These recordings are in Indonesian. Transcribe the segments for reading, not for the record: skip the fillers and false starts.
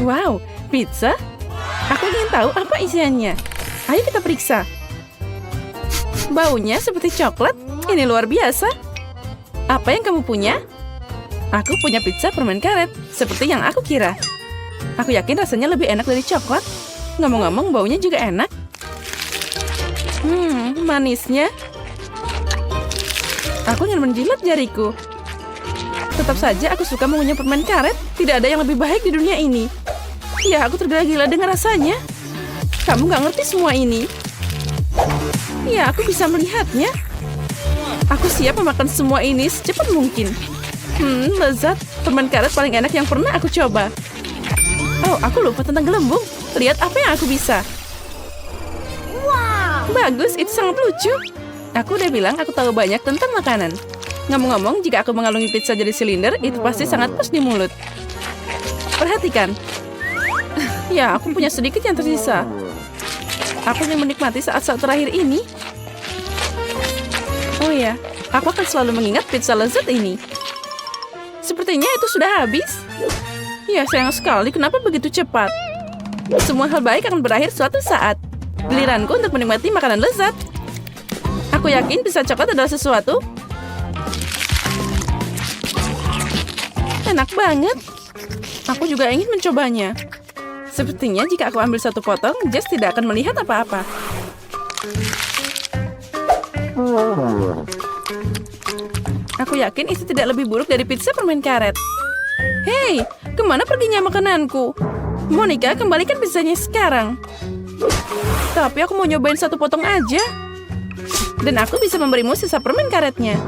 Wow, pizza? Aku ingin tahu apa isiannya. Ayo kita periksa. Baunya seperti coklat. Ini luar biasa. Apa yang kamu punya? Aku punya pizza permen karet, seperti yang aku kira. Aku yakin rasanya lebih enak dari coklat. Ngomong-ngomong, baunya juga enak. Manisnya. Aku ingin menjilat jariku. Tetap saja aku suka mengunyah permen karet. Tidak ada yang lebih baik di dunia ini. Ya, aku tergila-gila dengan rasanya. Kamu gak ngerti semua ini. Ya, aku bisa melihatnya. Aku siap memakan semua ini secepat mungkin. Lezat. Permen karet paling enak yang pernah aku coba. Oh, aku lupa tentang gelembung. Lihat apa yang aku bisa. Wow. Bagus, itu sangat lucu. Aku udah bilang aku tahu banyak tentang makanan. Ngomong-ngomong, jika aku mengalungi pizza jadi silinder, itu pasti sangat pas di mulut. Perhatikan. Ya, aku punya sedikit yang tersisa. Aku ingin menikmati saat-saat terakhir ini. Oh ya, aku akan selalu mengingat pizza lezat ini. Sepertinya itu sudah habis. Ya, sayang sekali. Kenapa begitu cepat? Semua hal baik akan berakhir suatu saat. Giliranku untuk menikmati makanan lezat. Aku yakin pizza coklat adalah sesuatu. Enak banget. Aku juga ingin mencobanya. Sepertinya jika aku ambil satu potong, Jess tidak akan melihat apa-apa. Aku yakin itu tidak lebih buruk dari pizza permen karet. Hei, kemana perginya makananku? Monica, kembalikan pizzanya sekarang. Tapi aku mau nyobain satu potong aja. Dan aku bisa memberimu sisa permen karetnya.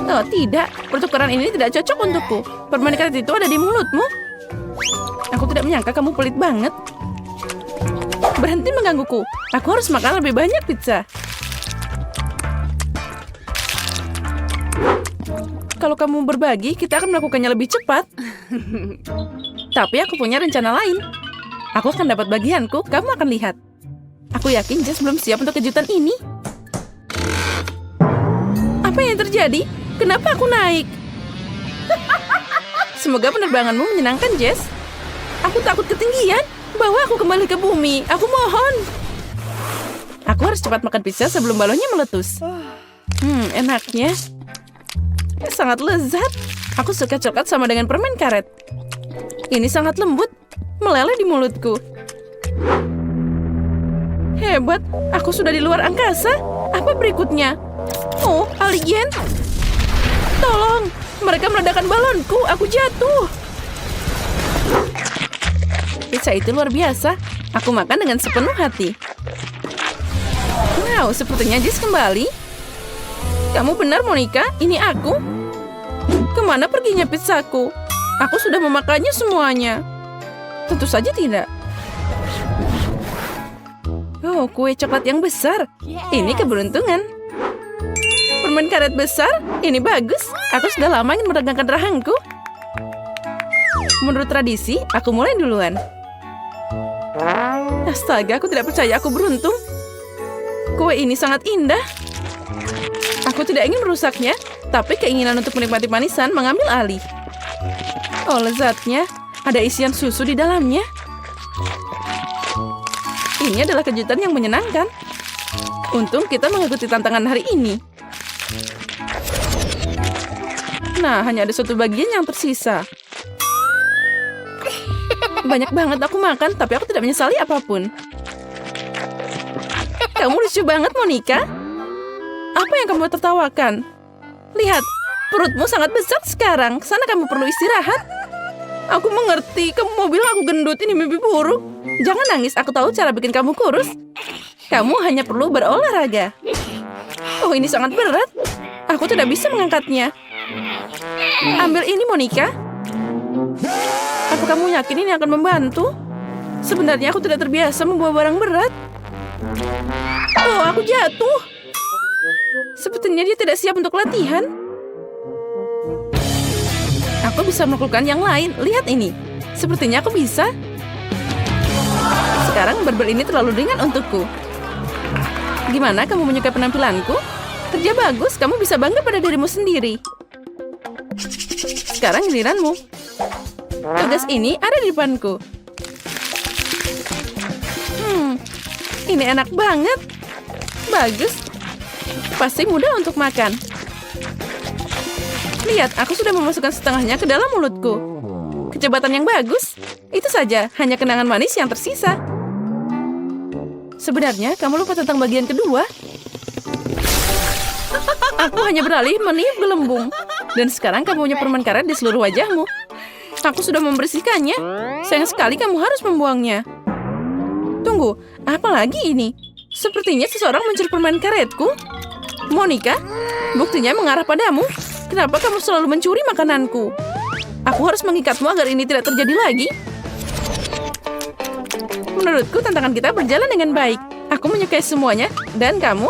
Oh tidak, pertukaran ini tidak cocok untukku. Permen karet itu ada di mulutmu. Aku tidak menyangka kamu pelit banget. Berhenti menggangguku. Aku harus makan lebih banyak pizza. Kalau kamu berbagi, kita akan melakukannya lebih cepat. Tapi aku punya rencana lain. Aku akan dapat bagianku, kamu akan lihat. Aku yakin Jess belum siap untuk kejutan ini. Apa yang terjadi? Kenapa aku naik? Semoga penerbanganmu menyenangkan, Jess. Aku takut ketinggian. Bawa aku kembali ke bumi. Aku mohon. Aku harus cepat makan pizza sebelum balonnya meletus. Enaknya. Sangat lezat. Aku suka coklat sama dengan permen karet. Ini sangat lembut. Meleleh di mulutku. Hebat. Aku sudah di luar angkasa. Apa berikutnya? Oh, alien. Tolong. Mereka meledakkan balonku. Aku jatuh. Pizza itu luar biasa. Aku makan dengan sepenuh hati. Wow, sepertinya Jess kembali. Kamu benar, Monica. Ini aku. Kemana perginya pizzaku? Aku sudah memakannya semuanya. Tentu saja tidak. Oh, kue coklat yang besar. Ini keberuntungan. Permen karet besar. Ini bagus. Aku sudah lama ingin meregangkan rahangku. Menurut tradisi, aku mulai duluan. Astaga, aku tidak percaya aku beruntung. Kue ini sangat indah. Aku tidak ingin merusaknya, tapi keinginan untuk menikmati manisan mengambil alih. Oh, lezatnya. Ada isian susu di dalamnya. Ini adalah kejutan yang menyenangkan. Untung kita mengikuti tantangan hari ini. Nah, hanya ada satu bagian yang tersisa. Banyak banget aku makan, tapi aku tidak menyesali apapun. Kamu lucu banget, Monica. Apa yang kamu tertawakan? Lihat, perutmu sangat besar sekarang. Sana kamu perlu istirahat. Aku mengerti, kamu mau bilang aku gendut, ini mimpi buruk. Jangan nangis, aku tahu cara bikin kamu kurus. Kamu hanya perlu berolahraga. Oh, ini sangat berat. Aku tidak bisa mengangkatnya. Ambil ini, Monica. Apa kamu yakin ini akan membantu? Sebenarnya aku tidak terbiasa membawa barang berat. Oh, aku jatuh. Sepertinya dia tidak siap untuk latihan. Aku bisa melakukan yang lain. Lihat ini. Sepertinya aku bisa. Sekarang barbel ini terlalu ringan untukku. Gimana kamu menyukai penampilanku? Kerja bagus, kamu bisa bangga pada dirimu sendiri. Sekarang giliranmu. Tugas ini ada di depanku. Ini enak banget. Bagus. Pasti mudah untuk makan. Lihat, aku sudah memasukkan setengahnya ke dalam mulutku. Kecepatan yang bagus. Itu saja, hanya kenangan manis yang tersisa. Sebenarnya, kamu lupa tentang bagian kedua. Aku hanya beralih meniup gelembung. Dan sekarang kamu punya permen karet di seluruh wajahmu. Aku sudah membersihkannya. Sayang sekali kamu harus membuangnya. Tunggu, apa lagi ini? Sepertinya seseorang mencuri permen karetku. Monica, buktinya mengarah padamu. Kenapa kamu selalu mencuri makananku? Aku harus mengikatmu agar ini tidak terjadi lagi. Menurutku tantangan kita berjalan dengan baik. Aku menyukai semuanya. Dan kamu?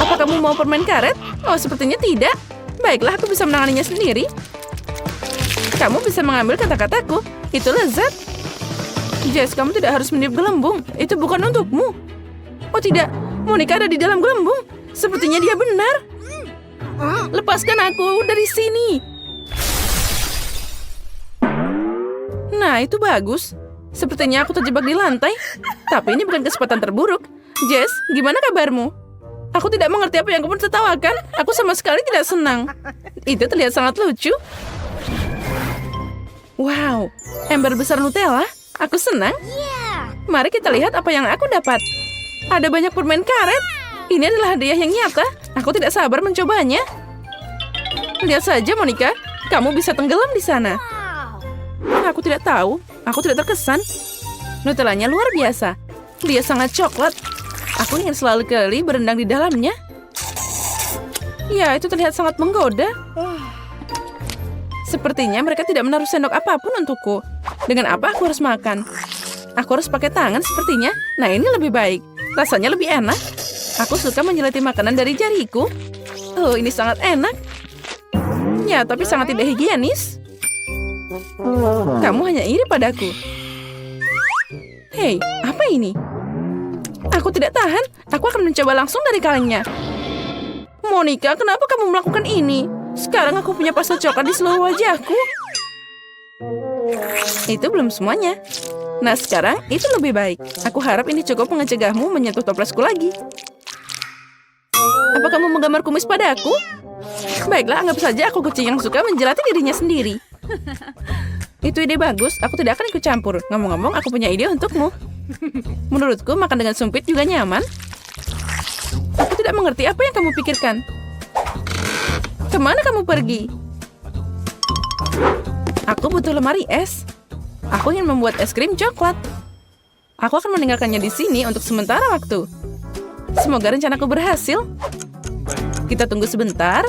Apa kamu mau permen karet? Oh, sepertinya tidak. Baiklah, aku bisa menanganinya sendiri. Kamu bisa mengambil kata-kataku. Itu lezat. Jess, kamu tidak harus meniup gelembung. Itu bukan untukmu. Oh tidak, Monica ada di dalam gelembung. Sepertinya dia benar. Lepaskan aku dari sini. Nah, itu bagus. Sepertinya aku terjebak di lantai. Tapi ini bukan kesempatan terburuk. Jess, gimana kabarmu? Aku tidak mengerti apa yang kamu tertawakan. Aku sama sekali tidak senang. Itu terlihat sangat lucu. Wow, ember besar Nutella. Aku senang. Mari kita lihat apa yang aku dapat. Ada banyak permen karet. Ini adalah hadiah yang nyata. Aku tidak sabar mencobanya. Lihat saja, Monica. Kamu bisa tenggelam di sana. Aku tidak tahu. Aku tidak terkesan. Nutellanya luar biasa. Dia sangat coklat. Aku ingin selalu kali berendang di dalamnya. Ya, itu terlihat sangat menggoda. Sepertinya mereka tidak menaruh sendok apapun untukku. Dengan apa aku harus makan? Aku harus pakai tangan sepertinya. Nah, ini lebih baik. Rasanya lebih enak. Aku suka menjelati makanan dari jariku. Oh, ini sangat enak. Ya, tapi sangat tidak higienis. Kamu hanya iri padaku. Hei, apa ini? Aku tidak tahan. Aku akan mencoba langsung dari kalengnya. Monica, kenapa kamu melakukan ini? Sekarang aku punya pasta coklat di seluruh wajahku. Itu belum semuanya. Nah, sekarang itu lebih baik. Aku harap ini cukup mencegahmu menyentuh toplesku lagi. Apa kamu menggambar kumis padaku? Baiklah, anggap saja aku kucing yang suka menjelati dirinya sendiri. Itu ide bagus. Aku tidak akan ikut campur. Ngomong-ngomong, aku punya ide untukmu. Menurutku, makan dengan sumpit juga nyaman. Aku tidak mengerti apa yang kamu pikirkan. Kemana kamu pergi? Aku butuh lemari es. Aku ingin membuat es krim coklat. Aku akan meninggalkannya di sini untuk sementara waktu. Semoga rencanaku berhasil. Kita tunggu sebentar.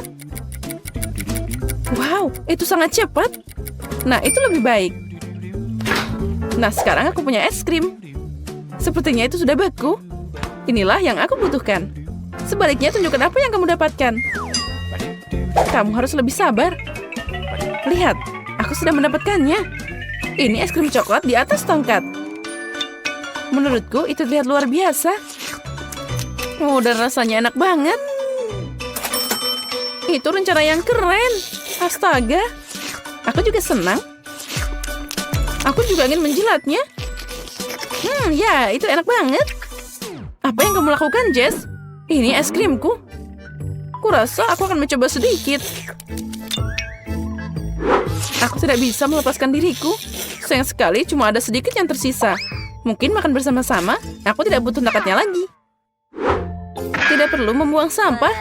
Wow, itu sangat cepat. Nah, itu lebih baik. Nah, sekarang aku punya es krim. Sepertinya itu sudah beku. Inilah yang aku butuhkan. Sebaliknya, tunjukkan apa yang kamu dapatkan. Kamu harus lebih sabar. Lihat, aku sudah mendapatkannya. Ini es krim coklat di atas tongkat. Menurutku, itu terlihat luar biasa. Oh, dan rasanya enak banget. Itu rencana yang keren. Astaga. Aku juga senang. Aku juga ingin menjilatnya. Ya, itu enak banget. Apa yang kamu lakukan, Jess? Ini es krimku. Kurasa aku akan mencoba sedikit. Aku tidak bisa melepaskan diriku. Sayang sekali, cuma ada sedikit yang tersisa. Mungkin makan bersama-sama, aku tidak butuh tongkatnya lagi. Tidak perlu membuang sampah.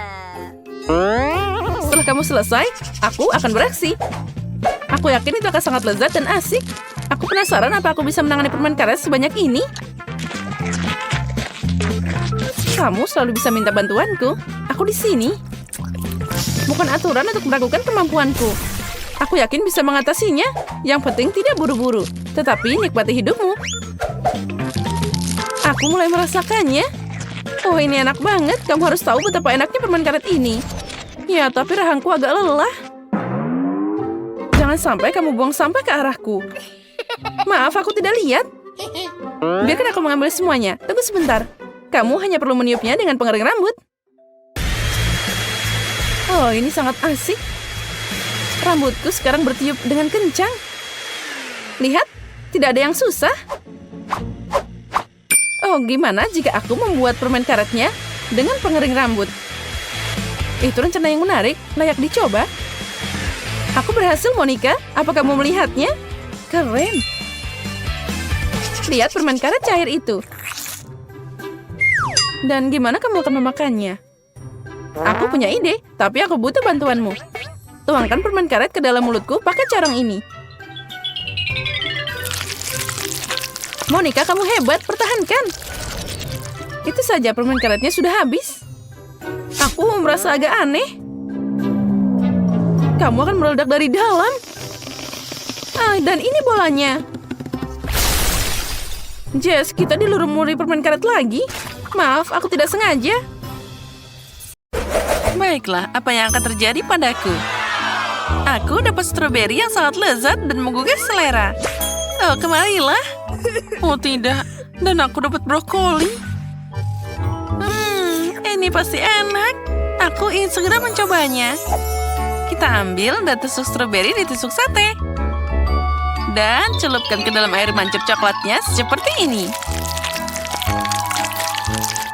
Setelah kamu selesai, aku akan beraksi. Aku yakin itu akan sangat lezat dan asik. Aku penasaran apa aku bisa menangani permen karet sebanyak ini. Kamu selalu bisa minta bantuanku. Aku di sini. Bukan aturan untuk meragukan kemampuanku. Aku yakin bisa mengatasinya. Yang penting tidak buru-buru. Tetapi nikmati hidupmu. Aku mulai merasakannya. Oh, ini enak banget. Kamu harus tahu betapa enaknya permen karet ini. Ya, tapi rahangku agak lelah. Jangan sampai kamu buang sampah ke arahku. Maaf, aku tidak lihat. Biarkan aku mengambil semuanya. Tunggu sebentar. Kamu hanya perlu meniupnya dengan pengering rambut. Oh, ini sangat asik. Rambutku sekarang bertiup dengan kencang. Lihat, tidak ada yang susah. Oh, gimana jika aku membuat permen karetnya dengan pengering rambut? Itu rencana yang menarik, layak dicoba. Aku berhasil, Monica. Apa kamu melihatnya? Keren. Lihat permen karet cair itu. Dan gimana kamu akan memakannya? Aku punya ide, tapi aku butuh bantuanmu. Tuangkan permen karet ke dalam mulutku pakai corong ini. Monica, kamu hebat, pertahankan. Itu saja, permen karetnya sudah habis. Aku merasa agak aneh. Kamu akan meledak dari dalam. Dan ini bolanya. Jess, kita dilumuri permen karet lagi. Maaf, aku tidak sengaja. Baiklah, apa yang akan terjadi padaku? Aku dapat stroberi yang sangat lezat dan menggugah selera. Oh, kemarilah. Oh, tidak. Dan aku dapat brokoli. Ini pasti enak. Aku ingin segera mencobanya. Kita ambil dan tusuk stroberi di tusuk sate. Dan celupkan ke dalam air mancur coklatnya seperti ini.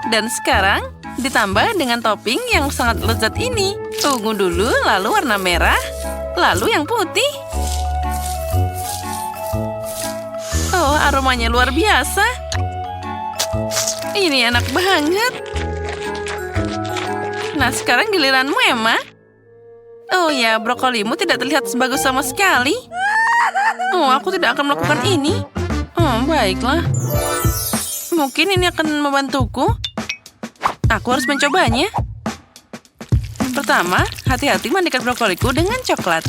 Dan sekarang ditambah dengan topping yang sangat lezat ini. Tunggu dulu, lalu warna merah, lalu yang putih. Oh, aromanya luar biasa. Ini enak banget. Nah, sekarang giliranmu, Emma. Oh ya, brokolimu tidak terlihat sebagus sama sekali. Oh, aku tidak akan melakukan ini. Oh, baiklah. Mungkin ini akan membantuku. Aku harus mencobanya. Pertama, hati-hati mandikan brokoliku dengan coklat.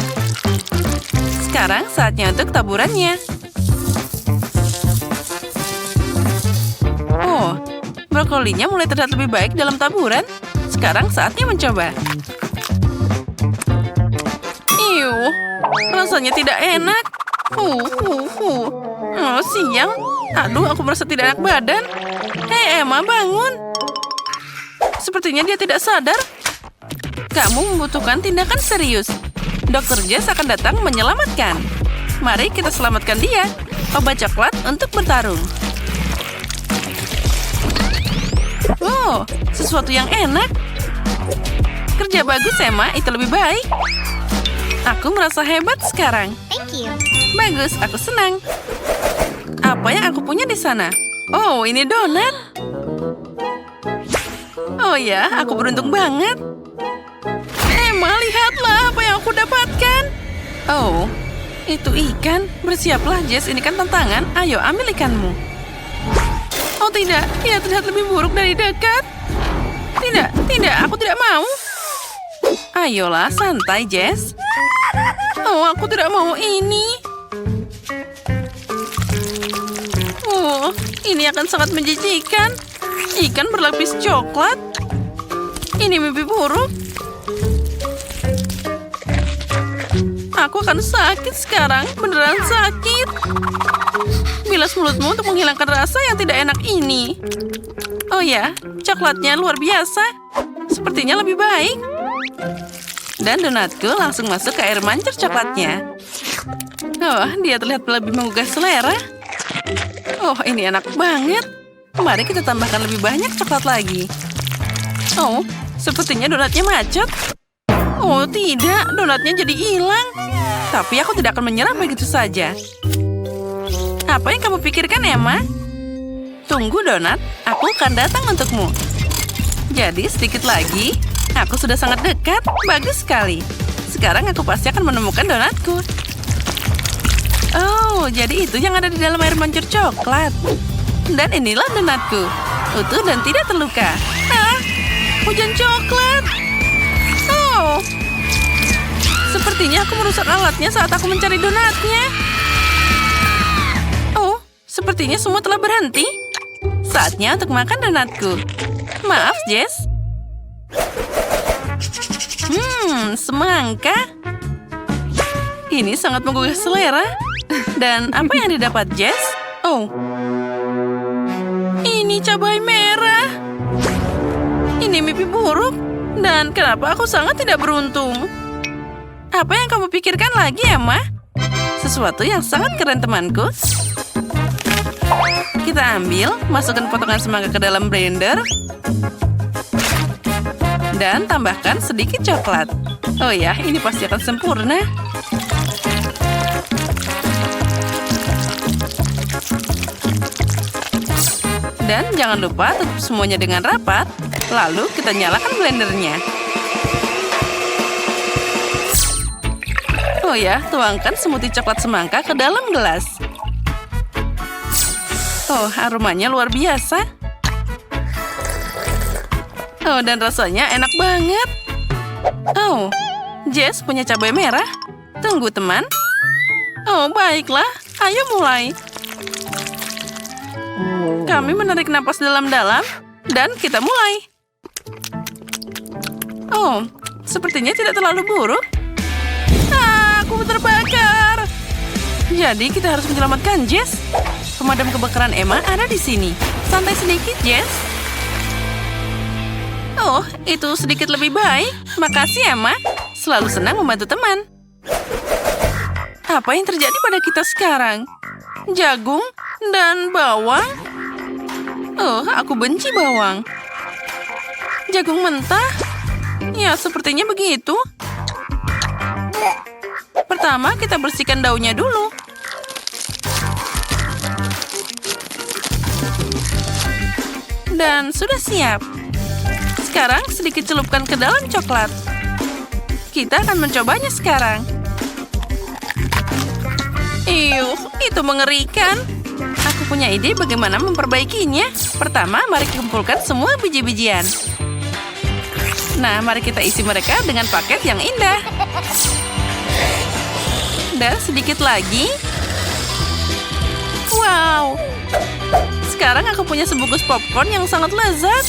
Sekarang saatnya untuk taburannya. Oh, brokolinya mulai terlihat lebih baik dalam taburan. Sekarang saatnya mencoba. Rasanya tidak enak. Oh, siang. Aduh, aku merasa tidak enak badan. Hei, Emma, bangun. Sepertinya dia tidak sadar. Kamu membutuhkan tindakan serius. Dokter Jess akan datang menyelamatkan. Mari kita selamatkan dia. Obat coklat untuk bertarung. Oh, sesuatu yang enak. Kerja bagus, Emma. Itu lebih baik. Aku merasa hebat sekarang. Thank you. Bagus, aku senang. Apa yang aku punya di sana? Oh, ini donat. Oh ya, aku beruntung banget. Emma, lihatlah apa yang aku dapatkan. Oh, itu ikan. Bersiaplah, Jess. Ini kan tantangan. Ayo, ambil ikanmu. Oh tidak, dia terlihat lebih buruk dari dekat. Tidak, aku tidak mau. Ayolah, santai, Jess. Oh, aku tidak mau ini. Oh, ini akan sangat menjijikan. Ikan berlapis coklat. Ini mimpi buruk. Aku akan sakit sekarang, beneran sakit. Bilas mulutmu untuk menghilangkan rasa yang tidak enak ini. Oh ya, coklatnya luar biasa. Sepertinya lebih baik. Dan donatku langsung masuk ke air mancur coklatnya. Oh, dia terlihat lebih menggugah selera. Oh, ini enak banget. Mari kita tambahkan lebih banyak coklat lagi. Oh, sepertinya donatnya macet. Oh, tidak. Donatnya jadi hilang. Tapi aku tidak akan menyerah begitu saja. Apa yang kamu pikirkan, Emma? Tunggu, donat. Aku akan datang untukmu. Jadi, sedikit lagi. Aku sudah sangat dekat. Bagus sekali. Sekarang aku pasti akan menemukan donatku. Oh, jadi itu yang ada di dalam air mancur coklat. Dan inilah donatku. Utuh dan tidak terluka. Hujan coklat. Oh, sepertinya aku merusak alatnya saat aku mencari donatnya. Oh, sepertinya semua telah berhenti. Saatnya untuk makan donatku. Maaf, Jess. Semangka. Ini sangat menggugah selera. Dan apa yang didapat, Jess? Oh, ini cabai merah. Ini mimpi buruk. Dan kenapa aku sangat tidak beruntung? Apa yang kamu pikirkan lagi, Emma? sesuatu yang sangat keren, temanku. Kita ambil, masukkan potongan semangka ke dalam blender. Dan tambahkan sedikit coklat. Oh ya, ini pasti akan sempurna. Dan jangan lupa tutup semuanya dengan rapat. Lalu kita nyalakan blendernya. Oh ya, tuangkan smoothie coklat semangka ke dalam gelas. Oh, aromanya luar biasa. Oh, dan rasanya enak banget. Oh, Jess punya cabai merah. Tunggu, teman. Oh, baiklah. Ayo mulai. Kami menarik napas dalam-dalam, dan kita mulai. Oh, sepertinya tidak terlalu buruk. Aku terbakar. Jadi kita harus menyelamatkan Jess. Pemadam kebakaran Emma ada di sini. Santai sedikit, Jess. Oh, itu sedikit lebih baik. Makasih, Emma. Selalu senang membantu teman. Apa yang terjadi pada kita sekarang? Jagung dan bawang? Oh, aku benci bawang. Jagung mentah? Ya, sepertinya begitu. Pertama, kita bersihkan daunnya dulu. Dan sudah siap. Sekarang sedikit celupkan ke dalam coklat. Kita akan mencobanya sekarang. Itu mengerikan. Aku punya ide bagaimana memperbaikinya. Pertama, mari kumpulkan semua biji-bijian. Nah, mari kita isi mereka dengan paket yang indah. Dan sedikit lagi. Wow. Sekarang aku punya sebungkus popcorn yang sangat lezat.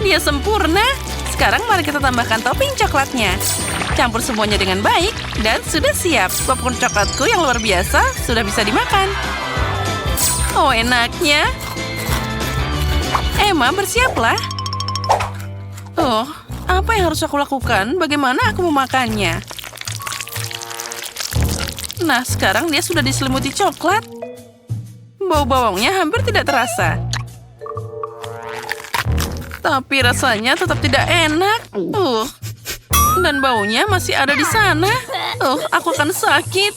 Dia sempurna. Sekarang mari kita tambahkan topping coklatnya. Campur semuanya dengan baik. Dan sudah siap. Popcorn coklatku yang luar biasa sudah bisa dimakan. Oh, enaknya. Emma, bersiaplah. Oh, apa yang harus aku lakukan? Bagaimana aku memakannya? Nah, sekarang dia sudah diselimuti coklat. Bau bawangnya hampir tidak terasa. Tapi rasanya tetap tidak enak. Dan baunya masih ada di sana. Aku akan sakit.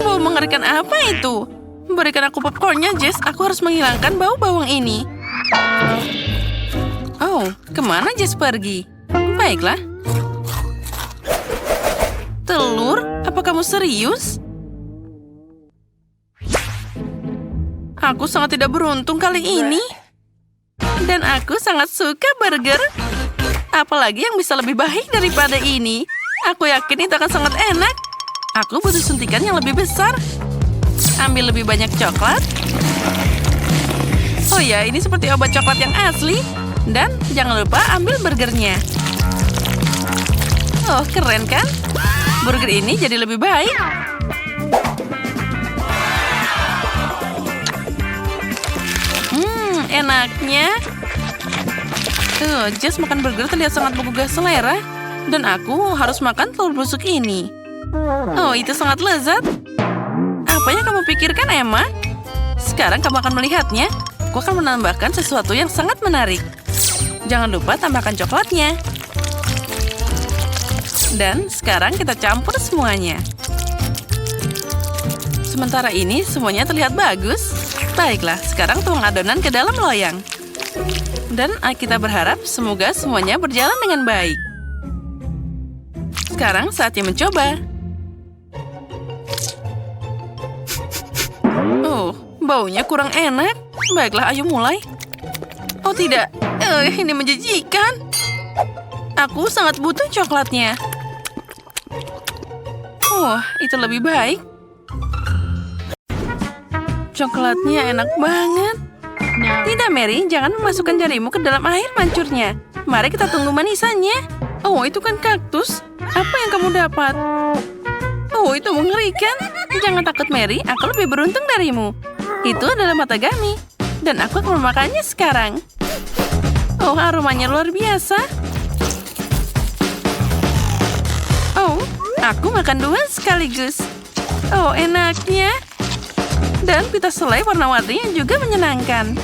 Bau mengerikan apa itu? Berikan aku popcornnya, Jess. Aku harus menghilangkan bau bawang ini. Oh, kemana Jess pergi? Baiklah. Telur? Apa kamu serius? Aku sangat tidak beruntung kali ini. Dan aku sangat suka burger. Apalagi yang bisa lebih baik daripada ini. Aku yakin itu akan sangat enak. Aku butuh suntikan yang lebih besar. Ambil lebih banyak coklat. Oh ya, ini seperti obat coklat yang asli. Dan jangan lupa ambil burgernya. Oh, keren kan? Burger ini jadi lebih baik. Enaknya. Jess makan burger terlihat sangat menggugah selera. Dan aku harus makan telur busuk ini. Oh, itu sangat lezat. Apa yang kamu pikirkan, Emma? Sekarang kamu akan melihatnya. Aku akan menambahkan sesuatu yang sangat menarik. Jangan lupa tambahkan coklatnya. Dan sekarang kita campur semuanya. Sementara ini semuanya terlihat bagus. Baiklah, sekarang tuang adonan ke dalam loyang. Dan kita berharap semoga semuanya berjalan dengan baik. Sekarang saatnya mencoba. Oh, baunya kurang enak. Baiklah, ayo mulai. Oh tidak, ini menjijikan. Aku sangat butuh coklatnya. Oh, itu lebih baik. Coklatnya enak banget. Tidak, Mary, jangan memasukkan jarimu ke dalam air mancurnya. Mari kita tunggu manisannya. Oh, itu kan kaktus. Apa yang kamu dapat? Oh, itu mengerikan. Jangan takut, Mary. Aku lebih beruntung darimu. Itu adalah matagami. Dan aku akan memakannya sekarang. Oh, aromanya luar biasa. Oh, Aku makan dua sekaligus. Oh, enaknya. Dan pita selai warna-warni yang juga menyenangkan.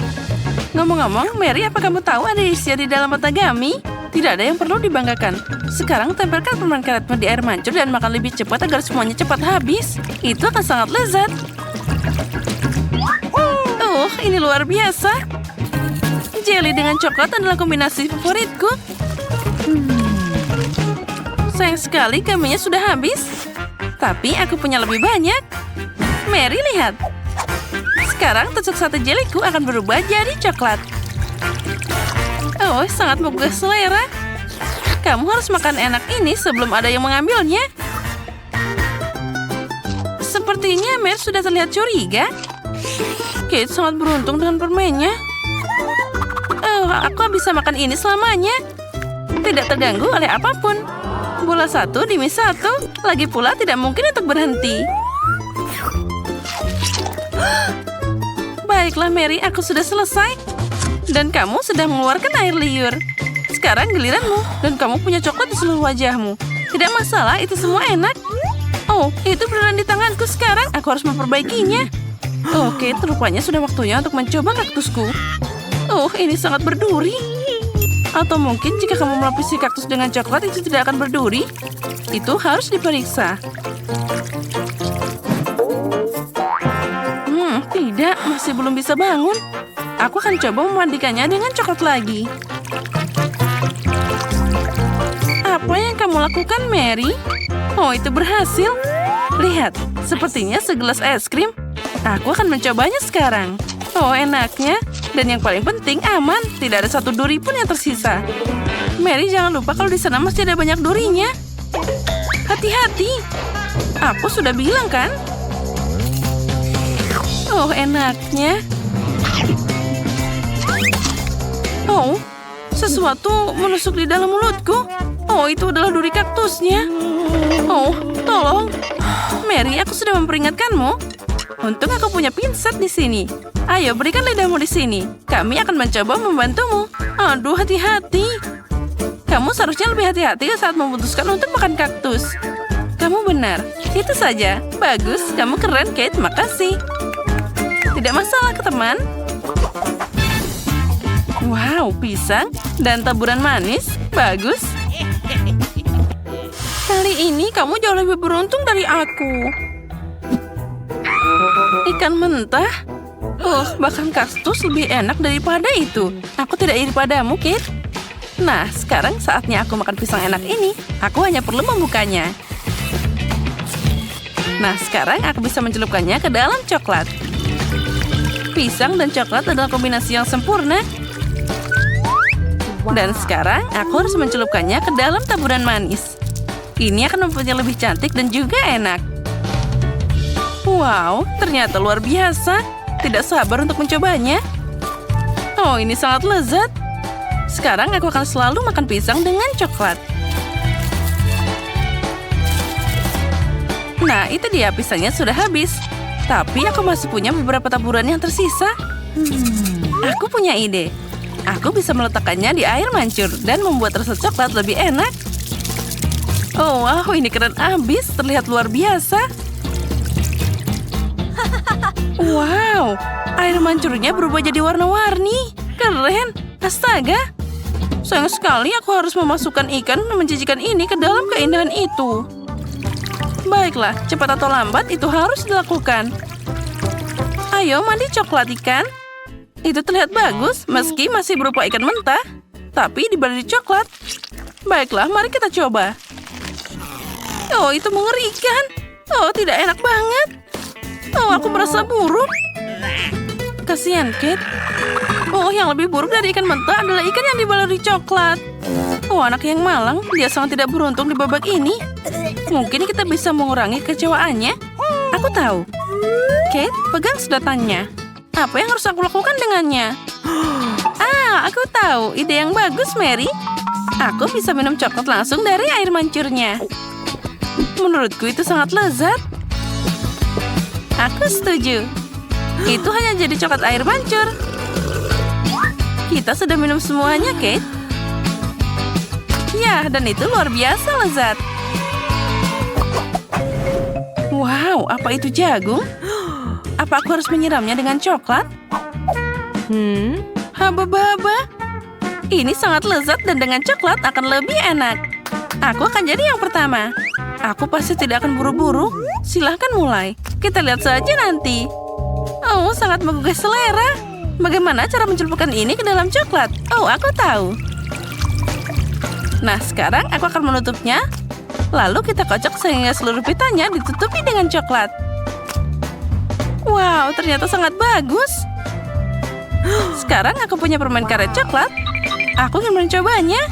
Ngomong-ngomong, Mary, apa kamu tahu ada isian di dalam otagami? Tidak ada yang perlu dibanggakan. Sekarang tempelkan permen karetmu di air mancur dan makan lebih cepat agar semuanya cepat habis. Itu akan sangat lezat. Oh, ini luar biasa. Jelly dengan coklat adalah kombinasi favoritku. Sayang sekali kambingnya sudah habis. Tapi aku punya lebih banyak. Mary, lihat. Sekarang tusuk sate jeliku akan berubah jadi coklat. Oh, sangat menggugah selera. Kamu harus makan enak ini sebelum ada yang mengambilnya. Sepertinya Mary sudah terlihat curiga. Kate sangat beruntung dengan permennya. Oh, aku bisa makan ini selamanya. Tidak terganggu oleh apapun. Bola satu demi satu. Lagi pula tidak mungkin untuk berhenti. Baiklah Mary, aku sudah selesai. Dan kamu sudah mengeluarkan air liur. Sekarang giliranmu. Dan kamu punya coklat di seluruh wajahmu. Tidak masalah, itu semua enak. Oh, itu beneran di tanganku sekarang. Aku harus memperbaikinya. Oke, rupanya sudah waktunya untuk mencoba kaktusku. Oh, ini sangat berduri. Atau mungkin jika kamu melapisi kaktus dengan coklat itu tidak akan berduri. Itu harus diperiksa. Tidak, masih belum bisa bangun. Aku akan coba memandikannya dengan coklat lagi. Apa yang kamu lakukan, Mary? Oh, itu berhasil. Lihat, sepertinya segelas es krim. Aku akan mencobanya sekarang. Oh, enaknya. Dan yang paling penting, aman. Tidak ada satu duri pun yang tersisa. Mary, jangan lupa kalau di sana masih ada banyak durinya. Hati-hati. Aku sudah bilang, kan? Oh, enaknya. Oh, sesuatu menusuk di dalam mulutku. Oh, itu adalah duri kaktusnya. Oh, tolong. Mary, aku sudah memperingatkanmu. Untung aku punya pinset di sini. Ayo, berikan lidahmu di sini. Kami akan mencoba membantumu. Aduh, hati-hati. Kamu seharusnya lebih hati-hati saat memutuskan untuk makan kaktus. Kamu benar. Itu saja. Bagus, kamu keren, Kate. Makasih. Tidak masalah, teman. Wow, pisang dan taburan manis. Bagus. Kali ini kamu jauh lebih beruntung dari aku. Ikan mentah? Oh, bahkan kaktus lebih enak daripada itu. Aku tidak iri padamu, Kate. Nah, sekarang saatnya aku makan pisang enak ini. Aku hanya perlu membukanya. Nah, sekarang aku bisa mencelupkannya ke dalam coklat. Pisang dan coklat adalah kombinasi yang sempurna. Dan sekarang aku harus mencelupkannya ke dalam taburan manis. Ini akan membuatnya lebih cantik dan juga enak. Wow, ternyata luar biasa. Tidak sabar untuk mencobanya. Oh, ini sangat lezat. Sekarang aku akan selalu makan pisang dengan coklat. Nah, itu dia, pisangnya sudah habis. Tapi aku masih punya beberapa taburan yang tersisa. Aku punya ide. Aku bisa meletakkannya di air mancur dan membuat rasa coklat lebih enak. Oh, wow, ini keren abis. Terlihat luar biasa. Wow, air mancurnya berubah jadi warna-warni. Keren. Astaga. Sayang sekali aku harus memasukkan ikan menjijikan ini ke dalam keindahan itu. Baiklah, cepat atau lambat itu harus dilakukan. Ayo, mandi coklat ikan. Itu terlihat bagus, meski masih berupa ikan mentah. Tapi dibalik coklat. Baiklah, mari kita coba. Oh, itu mengerikan. Oh, tidak enak banget. Oh, aku merasa buruk. Kasihan, Kate. Oh, yang lebih buruk dari ikan mentah adalah ikan yang dibaluri coklat. Oh, anak yang malang. Dia sangat tidak beruntung di babak ini. Mungkin kita bisa mengurangi kecewaannya. Aku tahu. Kate, pegang sedotannya. Apa yang harus aku lakukan dengannya? Aku tahu. Ide yang bagus, Mary. Aku bisa minum coklat langsung dari air mancurnya. Menurutku itu sangat lezat. Aku setuju. Itu hanya jadi coklat air mancur. Kita sudah minum semuanya, Kate. Ya, dan itu luar biasa lezat. Oh, apa itu jagung? Apa aku harus menyiramnya dengan coklat? Haba-haba. Ini sangat lezat dan dengan coklat akan lebih enak. Aku akan jadi yang pertama. Aku pasti tidak akan buru-buru. Silahkan mulai. Kita lihat saja nanti. Oh, sangat menggugah selera. Bagaimana cara mencelupkan ini ke dalam coklat? Oh, aku tahu. Nah, sekarang aku akan menutupnya. Lalu kita kocok sehingga seluruh pitanya ditutupi dengan coklat. Wow, ternyata sangat bagus. Sekarang aku punya permen karet coklat. Aku ingin mencobanya.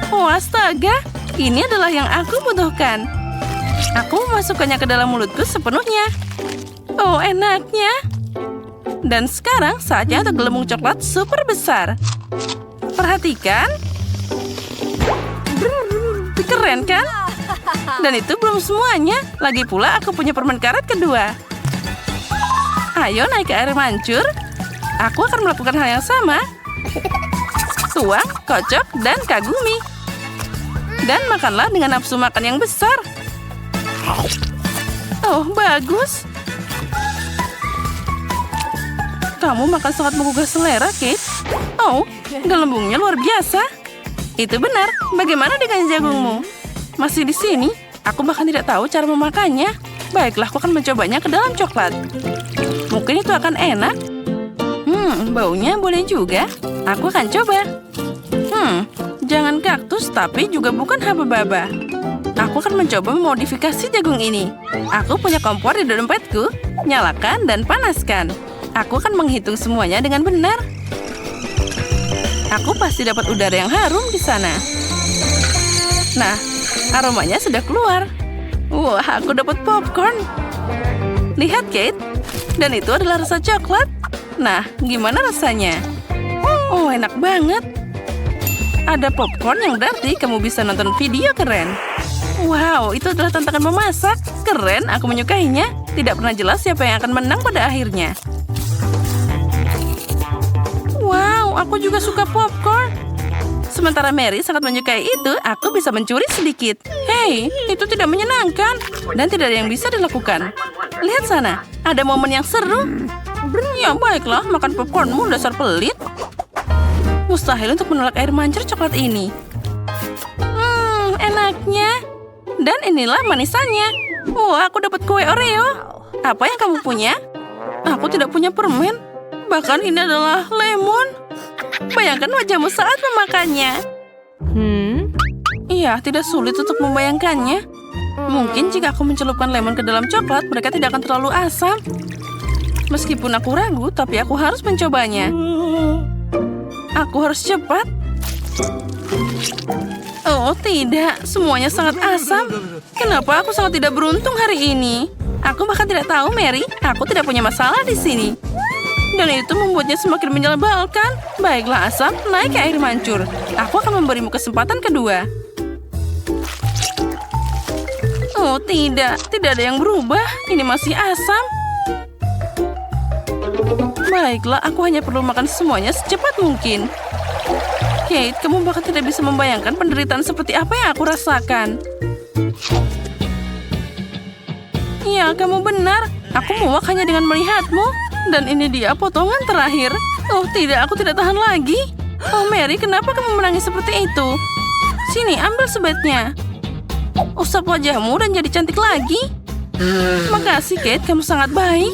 Oh, astaga. Ini adalah yang aku butuhkan. Aku memasukkannya ke dalam mulutku sepenuhnya. Oh, enaknya. Dan sekarang saatnya untuk gelembung coklat super besar. Perhatikan. Keren kan? Dan itu belum semuanya. Lagi pula aku punya permen karet kedua. Ayo naik ke air mancur. Aku akan melakukan hal yang sama. Tuang, kocok, dan kagumi. Dan makanlah dengan nafsu makan yang besar. Oh, bagus. Kamu makan sangat menggugah selera, Kate. Oh, gelembungnya luar biasa. Itu benar. Bagaimana dengan jagungmu? Masih di sini? Aku bahkan tidak tahu cara memakannya. Baiklah, aku akan mencobanya ke dalam coklat. Mungkin itu akan enak. Baunya boleh juga. Aku akan coba. Jangan kaktus, tapi juga bukan haba-baba. Aku akan mencoba memodifikasi jagung ini. Aku punya kompor di dompetku. Nyalakan dan panaskan. Aku akan menghitung semuanya dengan benar. Aku pasti dapat udara yang harum di sana. Nah, aromanya sudah keluar. Wah, aku dapat popcorn. Lihat, Kate. Dan itu adalah rasa coklat. Nah, gimana rasanya? Oh, enak banget. Ada popcorn yang berarti kamu bisa nonton video keren. Wow, itu adalah tantangan memasak. Keren, aku menyukainya. Tidak pernah jelas siapa yang akan menang pada akhirnya. Wow, aku juga suka popcorn. Sementara Mary sangat menyukai itu, aku bisa mencuri sedikit. Hei, itu tidak menyenangkan. Dan tidak ada yang bisa dilakukan. Lihat sana, ada momen yang seru. Ya baiklah, makan popcornmu dasar pelit. Mustahil untuk menolak air mancur coklat ini. Enaknya. Dan inilah manisannya. Wah, aku dapat kue Oreo. Apa yang kamu punya? Aku tidak punya permen. Bahkan ini adalah lemon. Bayangkan wajahmu saat memakannya. Iya, tidak sulit untuk membayangkannya. Mungkin jika aku mencelupkan lemon ke dalam coklat, mereka tidak akan terlalu asam. Meskipun aku ragu, tapi aku harus mencobanya. Aku harus cepat. Oh, tidak. Semuanya sangat asam. Kenapa aku sangat tidak beruntung hari ini? Aku bahkan tidak tahu, Mary. Aku tidak punya masalah di sini. Dan itu membuatnya semakin menyebalkan. Baiklah, asam, naik ke air mancur. Aku akan memberimu kesempatan kedua. Oh, tidak. Tidak ada yang berubah. Ini masih asam. Baiklah, aku hanya perlu makan semuanya secepat mungkin. Kate, kamu bahkan tidak bisa membayangkan penderitaan seperti apa yang aku rasakan. Ya, kamu benar. Aku muak hanya dengan melihatmu. Dan ini dia potongan terakhir. Oh tidak, aku tidak tahan lagi. Oh Mary, kenapa kamu menangis seperti itu? Sini, ambil sebatnya. Usap wajahmu dan jadi cantik lagi. Makasih Kate, kamu sangat baik.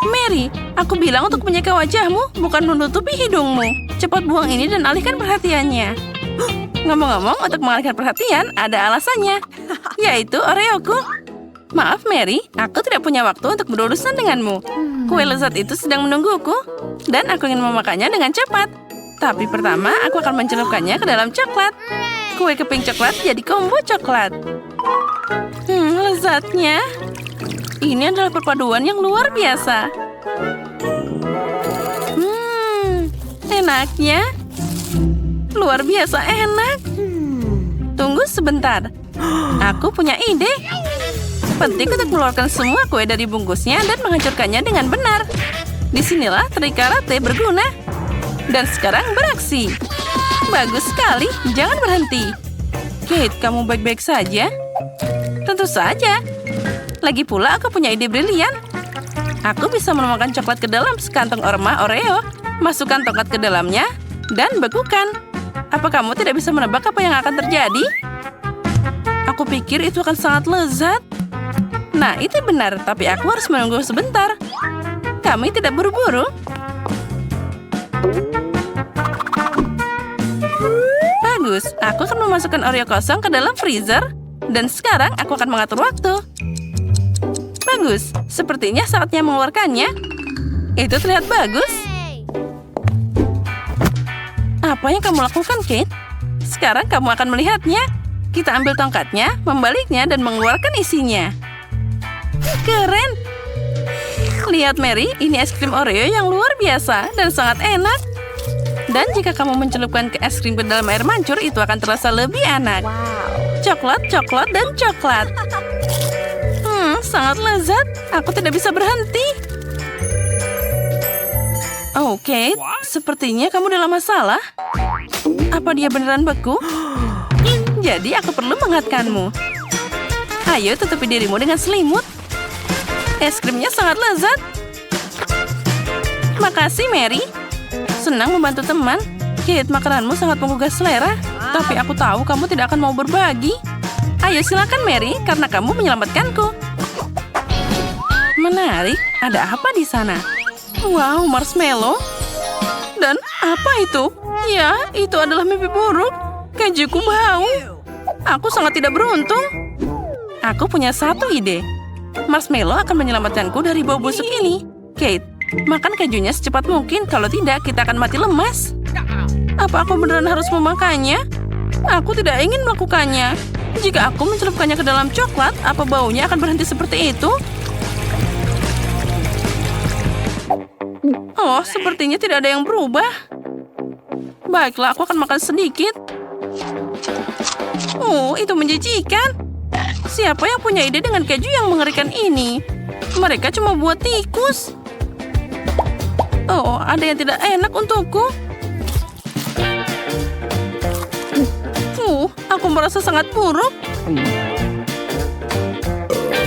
Mary, aku bilang untuk menyeka wajahmu, bukan menutupi hidungmu. Cepat buang ini dan alihkan perhatiannya. Ngomong-ngomong, untuk mengalihkan perhatian, ada alasannya. Yaitu Oreoku. Maaf Mary, aku tidak punya waktu untuk berurusan denganmu. Kue lezat itu sedang menungguku. Dan aku ingin memakannya dengan cepat. Tapi pertama, aku akan mencelupkannya ke dalam coklat. Kue keping coklat jadi combo coklat. Lezatnya. Ini adalah perpaduan yang luar biasa. Enaknya. Luar biasa enak. Tunggu sebentar. Aku punya ide. Penting untuk mengeluarkan semua kue dari bungkusnya dan menghancurkannya dengan benar. Disinilah trik karate berguna. Dan sekarang beraksi. Bagus sekali, jangan berhenti. Kate, kamu baik-baik saja? Tentu saja. Lagi pula aku punya ide brilian. Aku bisa menuangkan coklat ke dalam sekantong orma Oreo, masukkan tongkat ke dalamnya, dan bekukan. Apa kamu tidak bisa menebak apa yang akan terjadi? Aku pikir itu akan sangat lezat. Nah, itu benar, tapi aku harus menunggu sebentar. Kami tidak buru-buru. Bagus, aku akan memasukkan Oreo kosong ke dalam freezer. Dan sekarang aku akan mengatur waktu. Bagus, sepertinya saatnya mengeluarkannya. Itu terlihat bagus. Apa yang kamu lakukan, Kate? Sekarang kamu akan melihatnya. Kita ambil tongkatnya, membaliknya, dan mengeluarkan isinya. Keren! Lihat, Mary, ini es krim Oreo yang luar biasa dan sangat enak. Dan jika kamu mencelupkan ke es krim ke dalam air mancur, itu akan terasa lebih enak. Coklat, coklat, dan coklat. Sangat lezat. Aku tidak bisa berhenti. Oh, Kate, sepertinya kamu dalam masalah. Apa dia beneran beku? Jadi aku perlu menghangatkanmu. Ayo tutupi dirimu dengan selimut. Es krimnya sangat lezat. Makasih, Mary. Senang membantu teman. Kate, makananmu sangat menggugah selera. Tapi aku tahu kamu tidak akan mau berbagi. Ayo silakan, Mary, karena kamu menyelamatkanku. Menarik, ada apa di sana? Wow, marshmallow. Dan apa itu? Ya, itu adalah mimpi buruk. Kejuku bau. Aku sangat tidak beruntung. Aku punya satu ide. Marshmallow akan menyelamatkanku dari bau busuk ini. Kate, makan kejunya secepat mungkin. Kalau tidak, kita akan mati lemas. Apa aku beneran harus memakannya? Aku tidak ingin melakukannya. Jika aku mencelupkannya ke dalam coklat, apa baunya akan berhenti seperti itu? Oh, sepertinya tidak ada yang berubah. Baiklah, aku akan makan sedikit. Oh, itu menjijikan. Siapa yang punya ide dengan keju yang mengerikan ini? Mereka cuma buat tikus. Oh, ada yang tidak enak untukku. Aku merasa sangat buruk.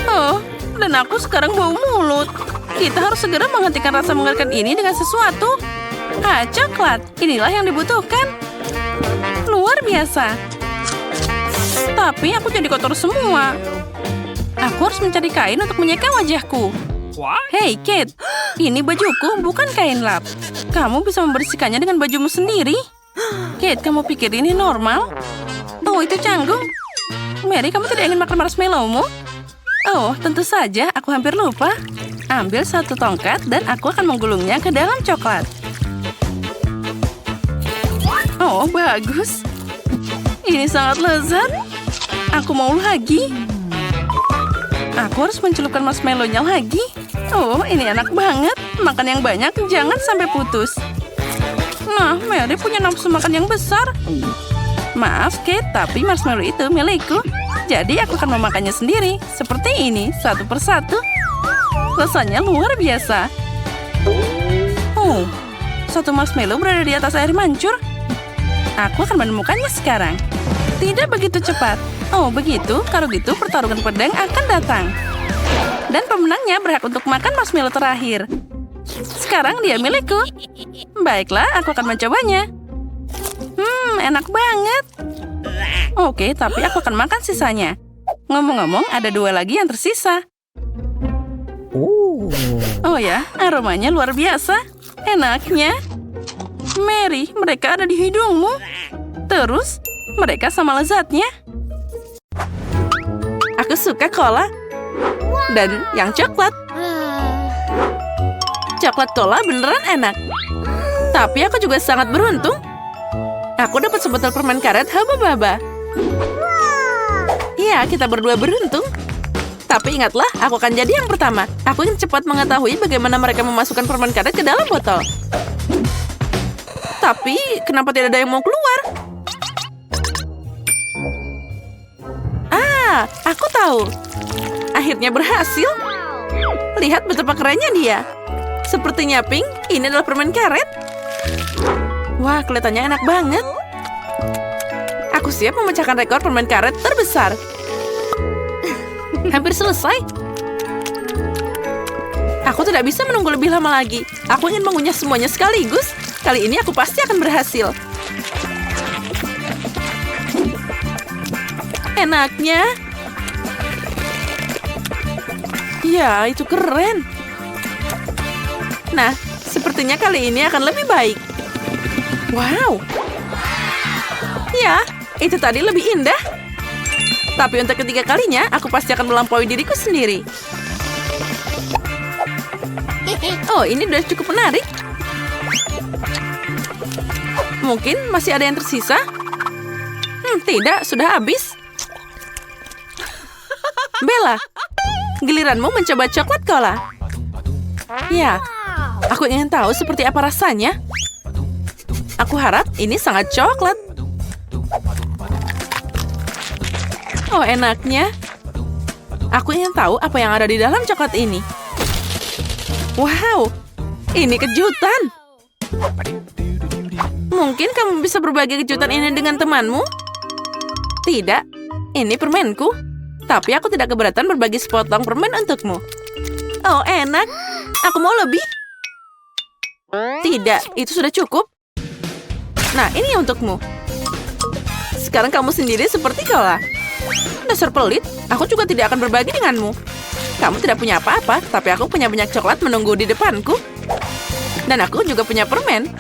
Oh, dan aku sekarang bau mulut. Kita harus segera menghentikan rasa mengerikan ini dengan sesuatu. Coklat. Inilah yang dibutuhkan. Luar biasa. Tapi aku jadi kotor semua. Aku harus mencari kain untuk menyeka wajahku. Hei, Kate. Ini bajuku, bukan kain lap. Kamu bisa membersihkannya dengan bajumu sendiri. Kate, kamu pikir ini normal? Oh, itu canggung. Mary, kamu tidak ingin makan marshmallow-mu? Oh, tentu saja. Aku hampir lupa. Ambil satu tongkat dan aku akan menggulungnya ke dalam coklat. Oh, bagus. Ini sangat lezat. Aku mau lagi. Aku harus mencelupkan marshmallow-nya lagi. Oh, ini enak banget. Makan yang banyak, jangan sampai putus. Nah, Mary punya nafsu makan yang besar. Maaf, Kate, tapi marshmallow itu milikku. Jadi aku akan memakannya sendiri. Seperti ini, satu persatu. Rasanya luar biasa. Oh, satu marshmallow berada di atas air mancur. Aku akan menemukannya sekarang. Tidak begitu cepat. Oh, begitu? Kalau gitu, pertarungan pedang akan datang. Dan pemenangnya berhak untuk makan marshmallow terakhir. Sekarang dia milikku. Baiklah, aku akan mencobanya. Enak banget. Oke, tapi aku akan makan sisanya. Ngomong-ngomong, ada 2 lagi yang tersisa. Oh ya, aromanya luar biasa. Enaknya. Mary, mereka ada di hidungmu. Terus, mereka sama lezatnya. Aku suka cola. Dan yang coklat. Coklat cola beneran enak. Tapi aku juga sangat beruntung. Aku dapat sebotol permen karet haba-baba. Iya, kita berdua beruntung. Tapi ingatlah, aku akan jadi yang pertama. Aku ingin cepat mengetahui bagaimana mereka memasukkan permen karet ke dalam botol. Tapi, kenapa tidak ada yang mau keluar? Aku tahu. Akhirnya berhasil. Lihat betapa kerennya dia. Sepertinya Pink, ini adalah permen karet. Wah, kelihatannya enak banget. Aku siap memecahkan rekor permen karet terbesar. Hampir selesai. Aku tidak bisa menunggu lebih lama lagi. Aku ingin mengunyah semuanya sekaligus. Kali ini aku pasti akan berhasil. Enaknya. Ya, itu keren. Nah, sepertinya kali ini akan lebih baik. Wow. Ya, itu tadi lebih indah. Tapi untuk ketiga kalinya, aku pasti akan melampaui diriku sendiri. Oh, ini udah cukup menarik. Mungkin masih ada yang tersisa? Tidak, sudah habis. Bella, giliranmu mencoba coklat cola. Ya, aku ingin tahu seperti apa rasanya. Aku harap ini sangat coklat. Oh, enaknya. Aku ingin tahu apa yang ada di dalam coklat ini. Wow, ini kejutan. Mungkin kamu bisa berbagi kejutan ini dengan temanmu? Tidak, ini permenku. Tapi aku tidak keberatan berbagi sepotong permen untukmu. Oh, enak. Aku mau lebih. Tidak, itu sudah cukup. Nah, ini untukmu. Sekarang kamu sendiri seperti cola. Dasar pelit, aku juga tidak akan berbagi denganmu. Kamu tidak punya apa-apa, tapi aku punya banyak coklat menunggu di depanku. Dan aku juga punya permen.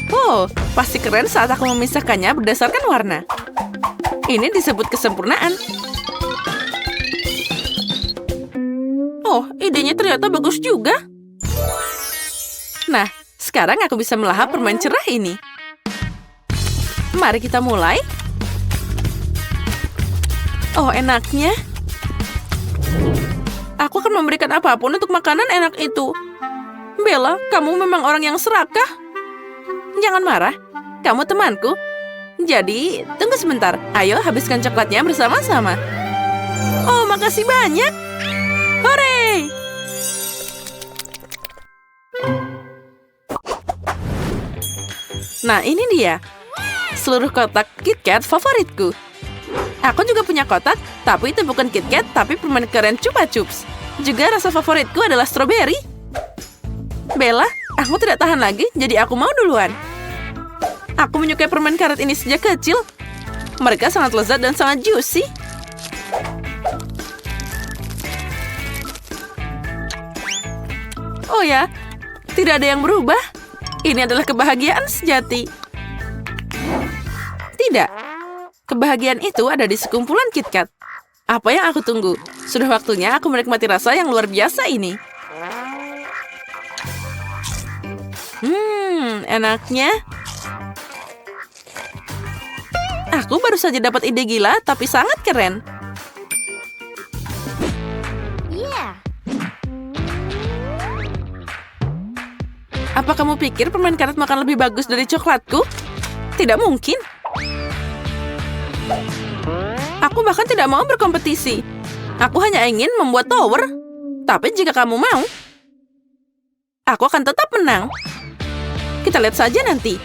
Oh, pasti keren saat aku memisahkannya berdasarkan warna. Ini disebut kesempurnaan. Oh, idenya ternyata bagus juga. Nah, sekarang aku bisa melahap permen cerah ini. Mari kita mulai. Oh, enaknya. Aku akan memberikan apapun untuk makanan enak itu. Bella, kamu memang orang yang serakah. Jangan marah, kamu temanku. Jadi, tunggu sebentar. Ayo, habiskan coklatnya bersama-sama. Oh, makasih banyak. Hore! Nah, ini dia. Seluruh kotak KitKat favoritku. Aku juga punya kotak, tapi itu bukan KitKat, tapi permen keren Chupa Chups. Juga rasa favoritku adalah stroberi. Bella, aku tidak tahan lagi, jadi aku mau duluan. Aku menyukai permen karet ini sejak kecil. Mereka sangat lezat dan sangat juicy. Oh ya, tidak ada yang berubah. Ini adalah kebahagiaan sejati. Tidak. Kebahagiaan itu ada di sekumpulan KitKat. Apa yang aku tunggu? Sudah waktunya aku menikmati rasa yang luar biasa ini. Enaknya. Aku baru saja dapat ide gila, tapi sangat keren. Apa kamu pikir permen karet makan lebih bagus dari coklatku? Tidak mungkin. Aku bahkan tidak mau berkompetisi. Aku hanya ingin membuat tower. Tapi jika kamu mau, aku akan tetap menang. Kita lihat saja nanti.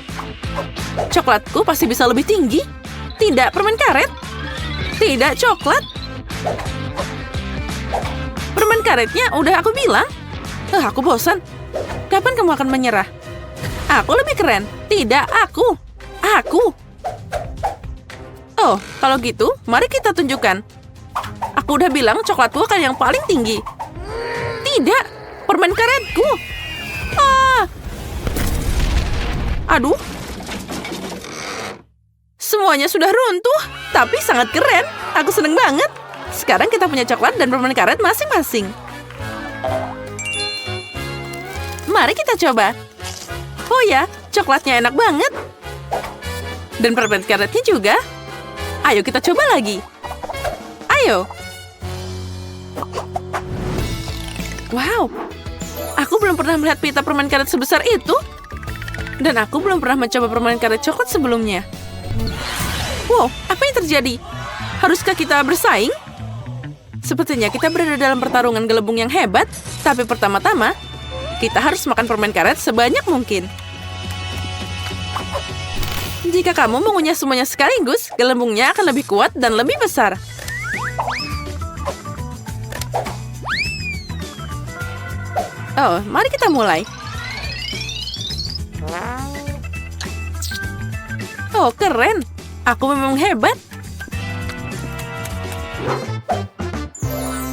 Coklatku pasti bisa lebih tinggi. Tidak permen karet. Tidak coklat. Permen karetnya udah aku bilang. Aku bosan. Kapan kamu akan menyerah? Aku lebih keren. Tidak, aku. Aku. Oh, kalau gitu, mari kita tunjukkan. Aku udah bilang coklatku akan yang paling tinggi. Tidak, permen karetku. Aduh. Semuanya sudah runtuh, tapi sangat keren. Aku seneng banget. Sekarang kita punya coklat dan permen karet masing-masing. Mari kita coba. Oh ya, coklatnya enak banget. Dan permen karetnya juga. Ayo kita coba lagi. Ayo. Wow. Aku belum pernah melihat pita permen karet sebesar itu. Dan aku belum pernah mencoba permen karet coklat sebelumnya. Wow, apa yang terjadi? Haruskah kita bersaing? Sepertinya kita berada dalam pertarungan gelembung yang hebat. Tapi pertama-tama, kita harus makan permen karet sebanyak mungkin. Jika kamu mengunyah semuanya sekaligus, gelembungnya akan lebih kuat dan lebih besar. Oh, mari kita mulai. Oh, keren. Aku memang hebat.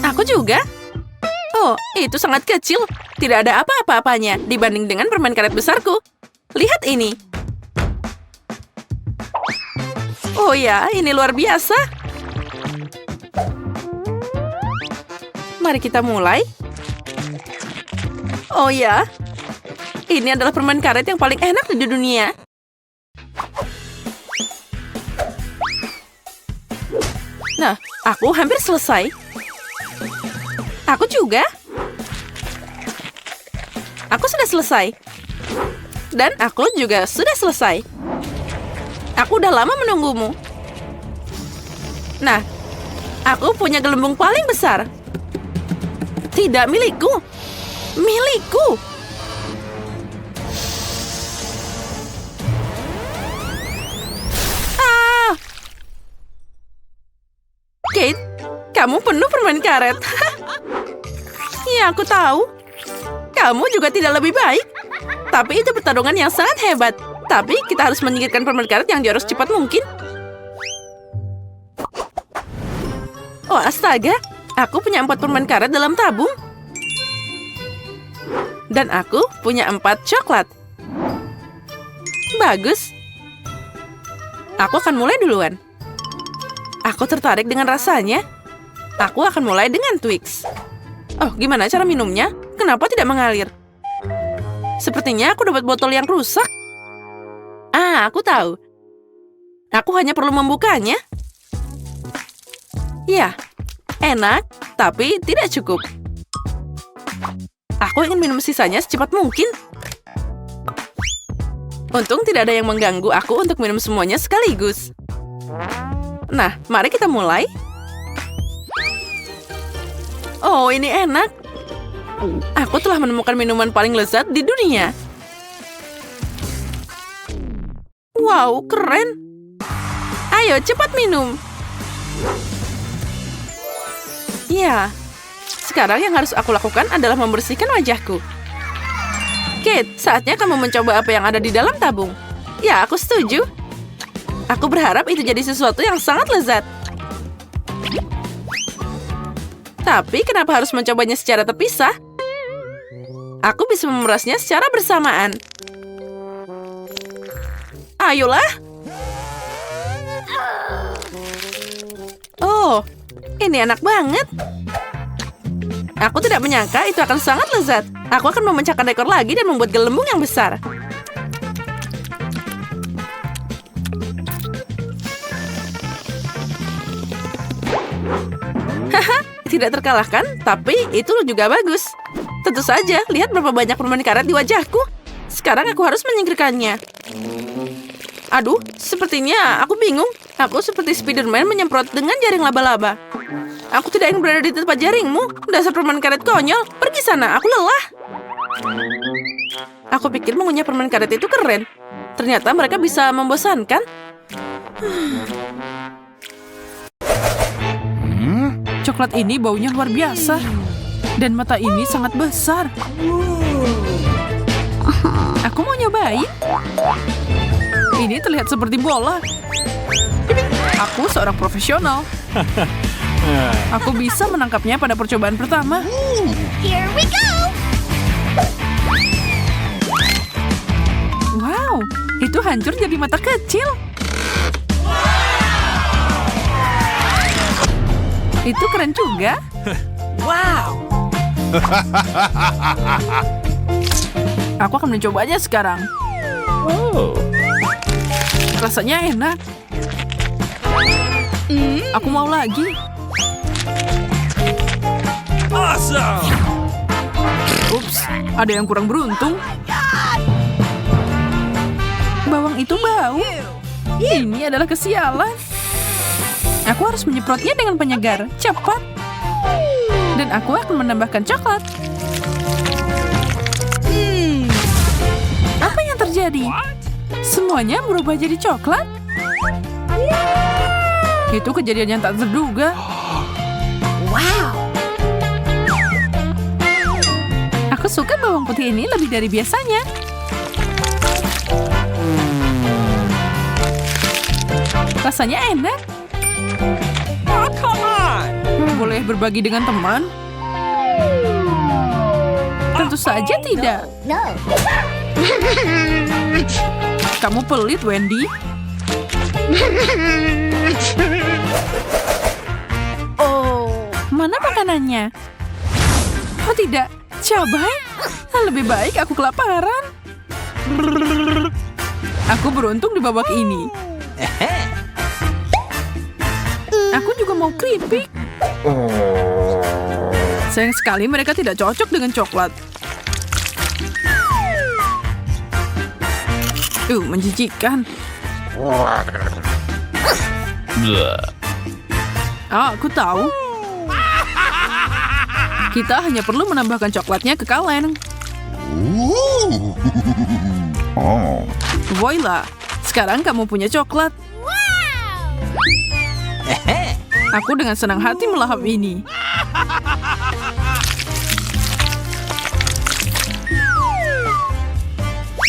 Aku juga. Oh, itu sangat kecil. Tidak ada apa-apa-apanya dibanding dengan permen karet besarku. Lihat ini. Oh ya, ini luar biasa. Mari kita mulai. Oh ya, ini adalah permen karet yang paling enak di dunia. Nah, aku hampir selesai. Aku juga. Aku sudah selesai. Dan aku juga sudah selesai. Aku udah lama menunggumu. Nah, aku punya gelembung paling besar. Tidak milikku. Milikku. Ah. Kate, kamu penuh permen karet. Ya, aku tahu. Kamu juga tidak lebih baik. Tapi itu pertarungan yang sangat hebat. Tapi kita harus menyingkirkan permen karet yang jauh secepat mungkin. Oh, astaga. Aku punya 4 permen karet dalam tabung. Dan aku punya 4 coklat. Bagus. Aku akan mulai duluan. Aku tertarik dengan rasanya. Aku akan mulai dengan Twix. Oh, gimana cara minumnya? Kenapa tidak mengalir? Sepertinya aku dapat botol yang rusak. Ah, aku tahu. Aku hanya perlu membukanya. Ya, enak, tapi tidak cukup. Aku ingin minum sisanya secepat mungkin. Untung tidak ada yang mengganggu aku untuk minum semuanya sekaligus. Nah, mari kita mulai. Oh, ini enak. Aku telah menemukan minuman paling lezat di dunia. Wow, keren. Ayo, cepat minum. Ya, sekarang yang harus aku lakukan adalah membersihkan wajahku. Kate, saatnya kamu mencoba apa yang ada di dalam tabung. Ya, aku setuju. Aku berharap itu jadi sesuatu yang sangat lezat. Tapi kenapa harus mencobanya secara terpisah? Aku bisa memerasnya secara bersamaan. Ayolah. Oh, ini enak banget. Aku tidak menyangka itu akan sangat lezat. Aku akan memecahkan ekor lagi dan membuat gelembung yang besar. Haha, tidak terkalahkan, tapi itu juga bagus. Tentu saja, lihat berapa banyak permen karet di wajahku. Sekarang aku harus menyingkirkannya. Aduh, sepertinya aku bingung. Aku seperti Spiderman menyemprot dengan jaring laba-laba. Aku tidak ingin berada di tempat jaringmu. Dasar permen karet konyol. Pergi sana, aku lelah. Aku pikir mengunyah permen karet itu keren. Ternyata mereka bisa membosankan. Coklat ini baunya luar biasa. Dan mata ini sangat besar. Aku mau nyobain. Ini terlihat seperti bola. Aku seorang profesional. Aku bisa menangkapnya pada percobaan pertama. Here we go! Wow, itu hancur jadi mata kecil. Itu keren juga. Wow. Aku akan mencobanya sekarang. Rasanya enak. Aku mau lagi. Awesome! Ups, ada yang kurang beruntung. Bawang itu bau. Ini adalah kesialan. Aku harus menyemprotnya dengan penyegar. Cepat. Dan aku akan menambahkan coklat. Apa yang terjadi? Semuanya berubah jadi coklat? Itu kejadian yang tak terduga. Wow! Aku Aku suka bawang putih ini lebih dari biasanya. Rasanya enak. Oh, come on! Boleh berbagi dengan teman? Tentu saja tidak. Kamu pelit, Wendy. Mana makanannya? Oh tidak, cabai? Lebih baik aku kelaparan. Aku beruntung di babak ini. Aku juga mau keripik. Sayang sekali mereka tidak cocok dengan coklat. Menjijikan. Aku tahu. Kita hanya perlu menambahkan coklatnya ke kaleng. Voila, sekarang kamu punya coklat. Aku dengan senang hati melahap ini.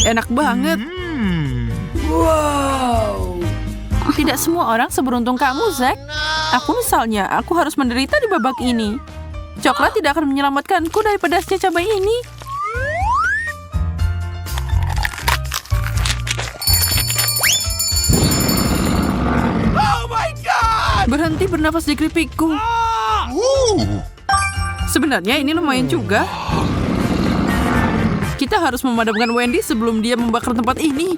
Enak banget. Wow. Tidak semua orang seberuntung kamu, Zack. Aku misalnya, aku harus menderita di babak ini. Coklat tidak akan menyelamatkanku dari pedasnya cabai ini. Oh my God! Berhenti bernafas di keripikku. Sebenarnya ini lumayan juga. Kita harus memadamkan Wendy sebelum dia membakar tempat ini.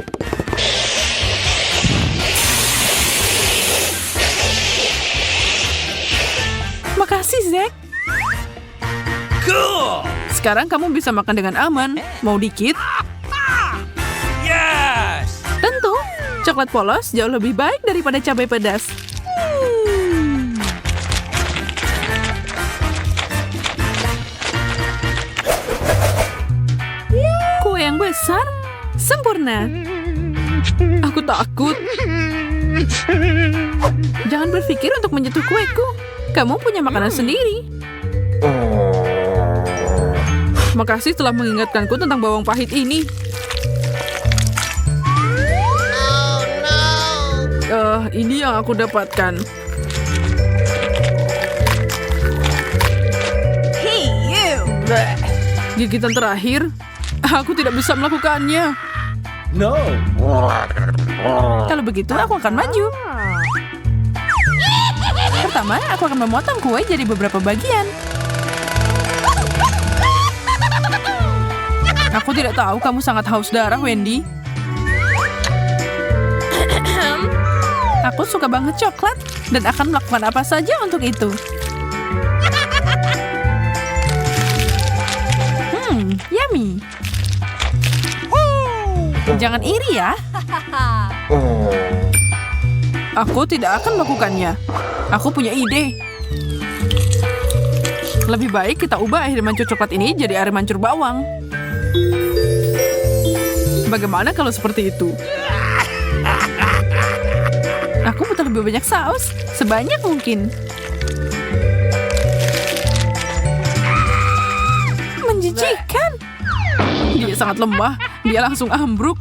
Makasih, Zack. Cool! Sekarang kamu bisa makan dengan aman. Mau dikit? Yes! Tentu. Coklat polos jauh lebih baik daripada cabai pedas. Kue yang besar, sempurna. Aku takut. Jangan berpikir untuk menyentuh kueku. Kamu punya makanan sendiri. Makasih telah mengingatkanku tentang bawang pahit ini. Ini yang aku dapatkan. Hey, you! Gigitan terakhir, aku tidak bisa melakukannya. No! Kalau begitu, aku akan maju. Pertama, aku akan memotong kue jadi beberapa bagian. Aku tidak tahu kamu sangat haus darah, Wendy. Aku suka banget coklat dan akan melakukan apa saja untuk itu. Yummy. Jangan iri ya. Aku tidak akan melakukannya. Aku punya ide. Lebih baik kita ubah air mancur coklat ini jadi air mancur bawang. Bagaimana kalau seperti itu? Aku butuh lebih banyak saus, sebanyak mungkin. Menjijikan. Dia sangat lemah, dia langsung ambruk.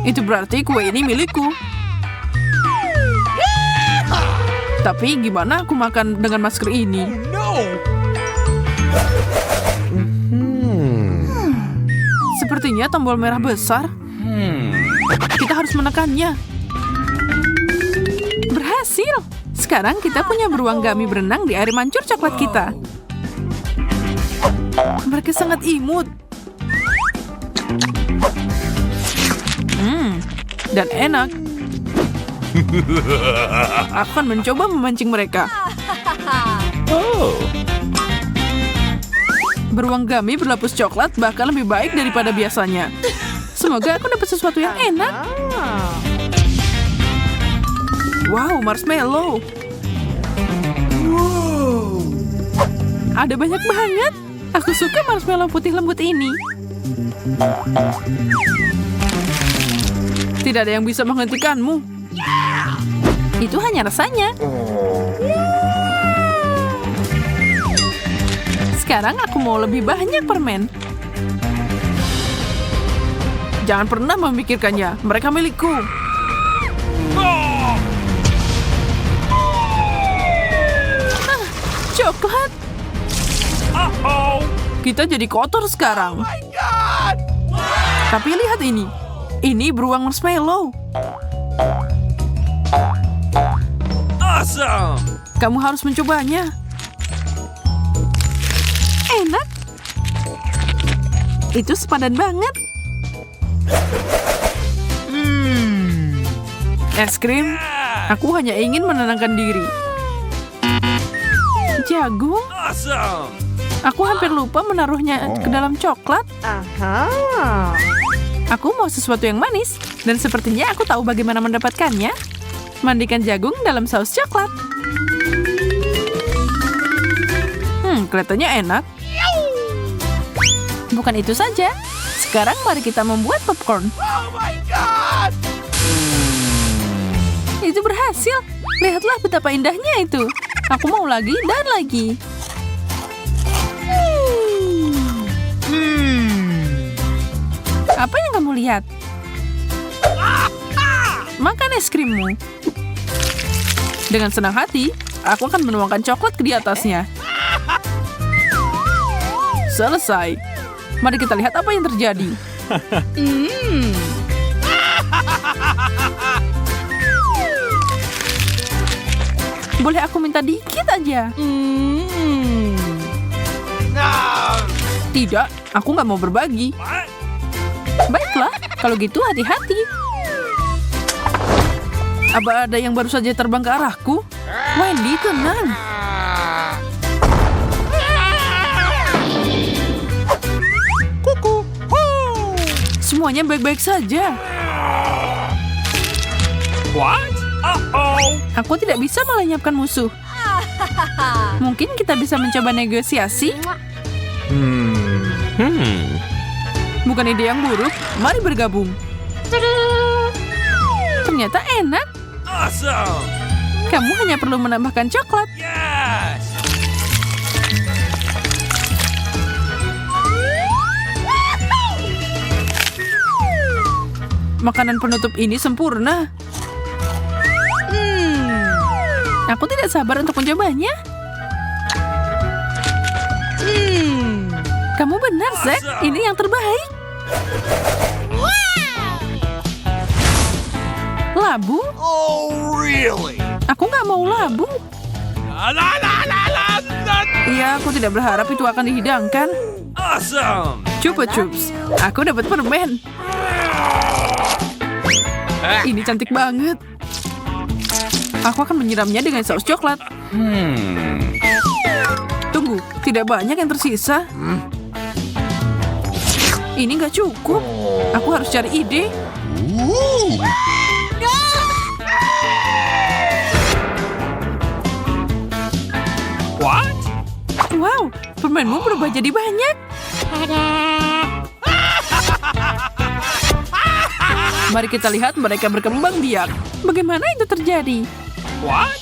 Itu berarti kue ini milikku. Tapi gimana aku makan dengan masker ini? No! Sepertinya tombol merah besar. Kita harus menekannya. Berhasil. Sekarang kita punya beruang gummy berenang di air mancur coklat kita. Mereka sangat imut. Dan enak. Aku akan mencoba memancing mereka. Oh! Beruang gummy berlapis coklat bahkan lebih baik daripada biasanya. Semoga aku dapat sesuatu yang enak. Wow, marshmallow. Ada banyak banget. Aku suka marshmallow putih lembut ini. Tidak ada yang bisa menghentikanmu. Itu hanya rasanya. Sekarang aku mau lebih banyak permen. Jangan pernah memikirkannya. Mereka milikku. Coklat. Uh-oh. Kita jadi kotor sekarang. My God! Tapi lihat ini. Ini beruang marshmallow. Awesome! Kamu harus mencobanya. Enak. Itu sepadan banget. Es krim. Aku hanya ingin menenangkan diri. Jagung. Awesome! Aku hampir lupa menaruhnya ke dalam coklat. Aku mau sesuatu yang manis. Dan sepertinya aku tahu bagaimana mendapatkannya. Mandikan jagung dalam saus coklat. Kelihatannya enak. Bukan itu saja. Sekarang mari kita membuat popcorn. Oh my God! Itu berhasil. Lihatlah betapa indahnya itu. Aku mau lagi dan lagi. Apa yang kamu lihat? Makan es krimmu. Dengan senang hati, aku akan menuangkan coklat di atasnya. Selesai. Mari kita lihat apa yang terjadi. Boleh aku minta dikit aja? No! Tidak, aku nggak mau berbagi. What? Baiklah, kalau gitu hati-hati. Apa ada yang baru saja terbang ke arahku? Wendy, tenang. Semuanya baik-baik saja. What? Uh-oh! Aku tidak bisa melenyapkan musuh. Mungkin kita bisa mencoba negosiasi. Bukan ide yang buruk. Mari bergabung. Ternyata enak. Awesome! Kamu hanya perlu menambahkan coklat. Yes! Makanan penutup ini sempurna. Aku tidak sabar untuk mencobanya. Kamu benar, Zack. Ini yang terbaik. Labu? Oh, really? Aku nggak mau labu. La la la la la la. Iya, aku tidak berharap itu akan dihidangkan. Awesome! Chupa Chups. Aku dapat permen. Ini cantik banget. Aku akan menyiramnya dengan saus coklat. Tunggu, tidak banyak yang tersisa. Ini nggak cukup. Aku harus cari ide. What? Wow, permenmu berubah jadi banyak. Mari kita lihat mereka berkembang biak. Bagaimana itu terjadi? What?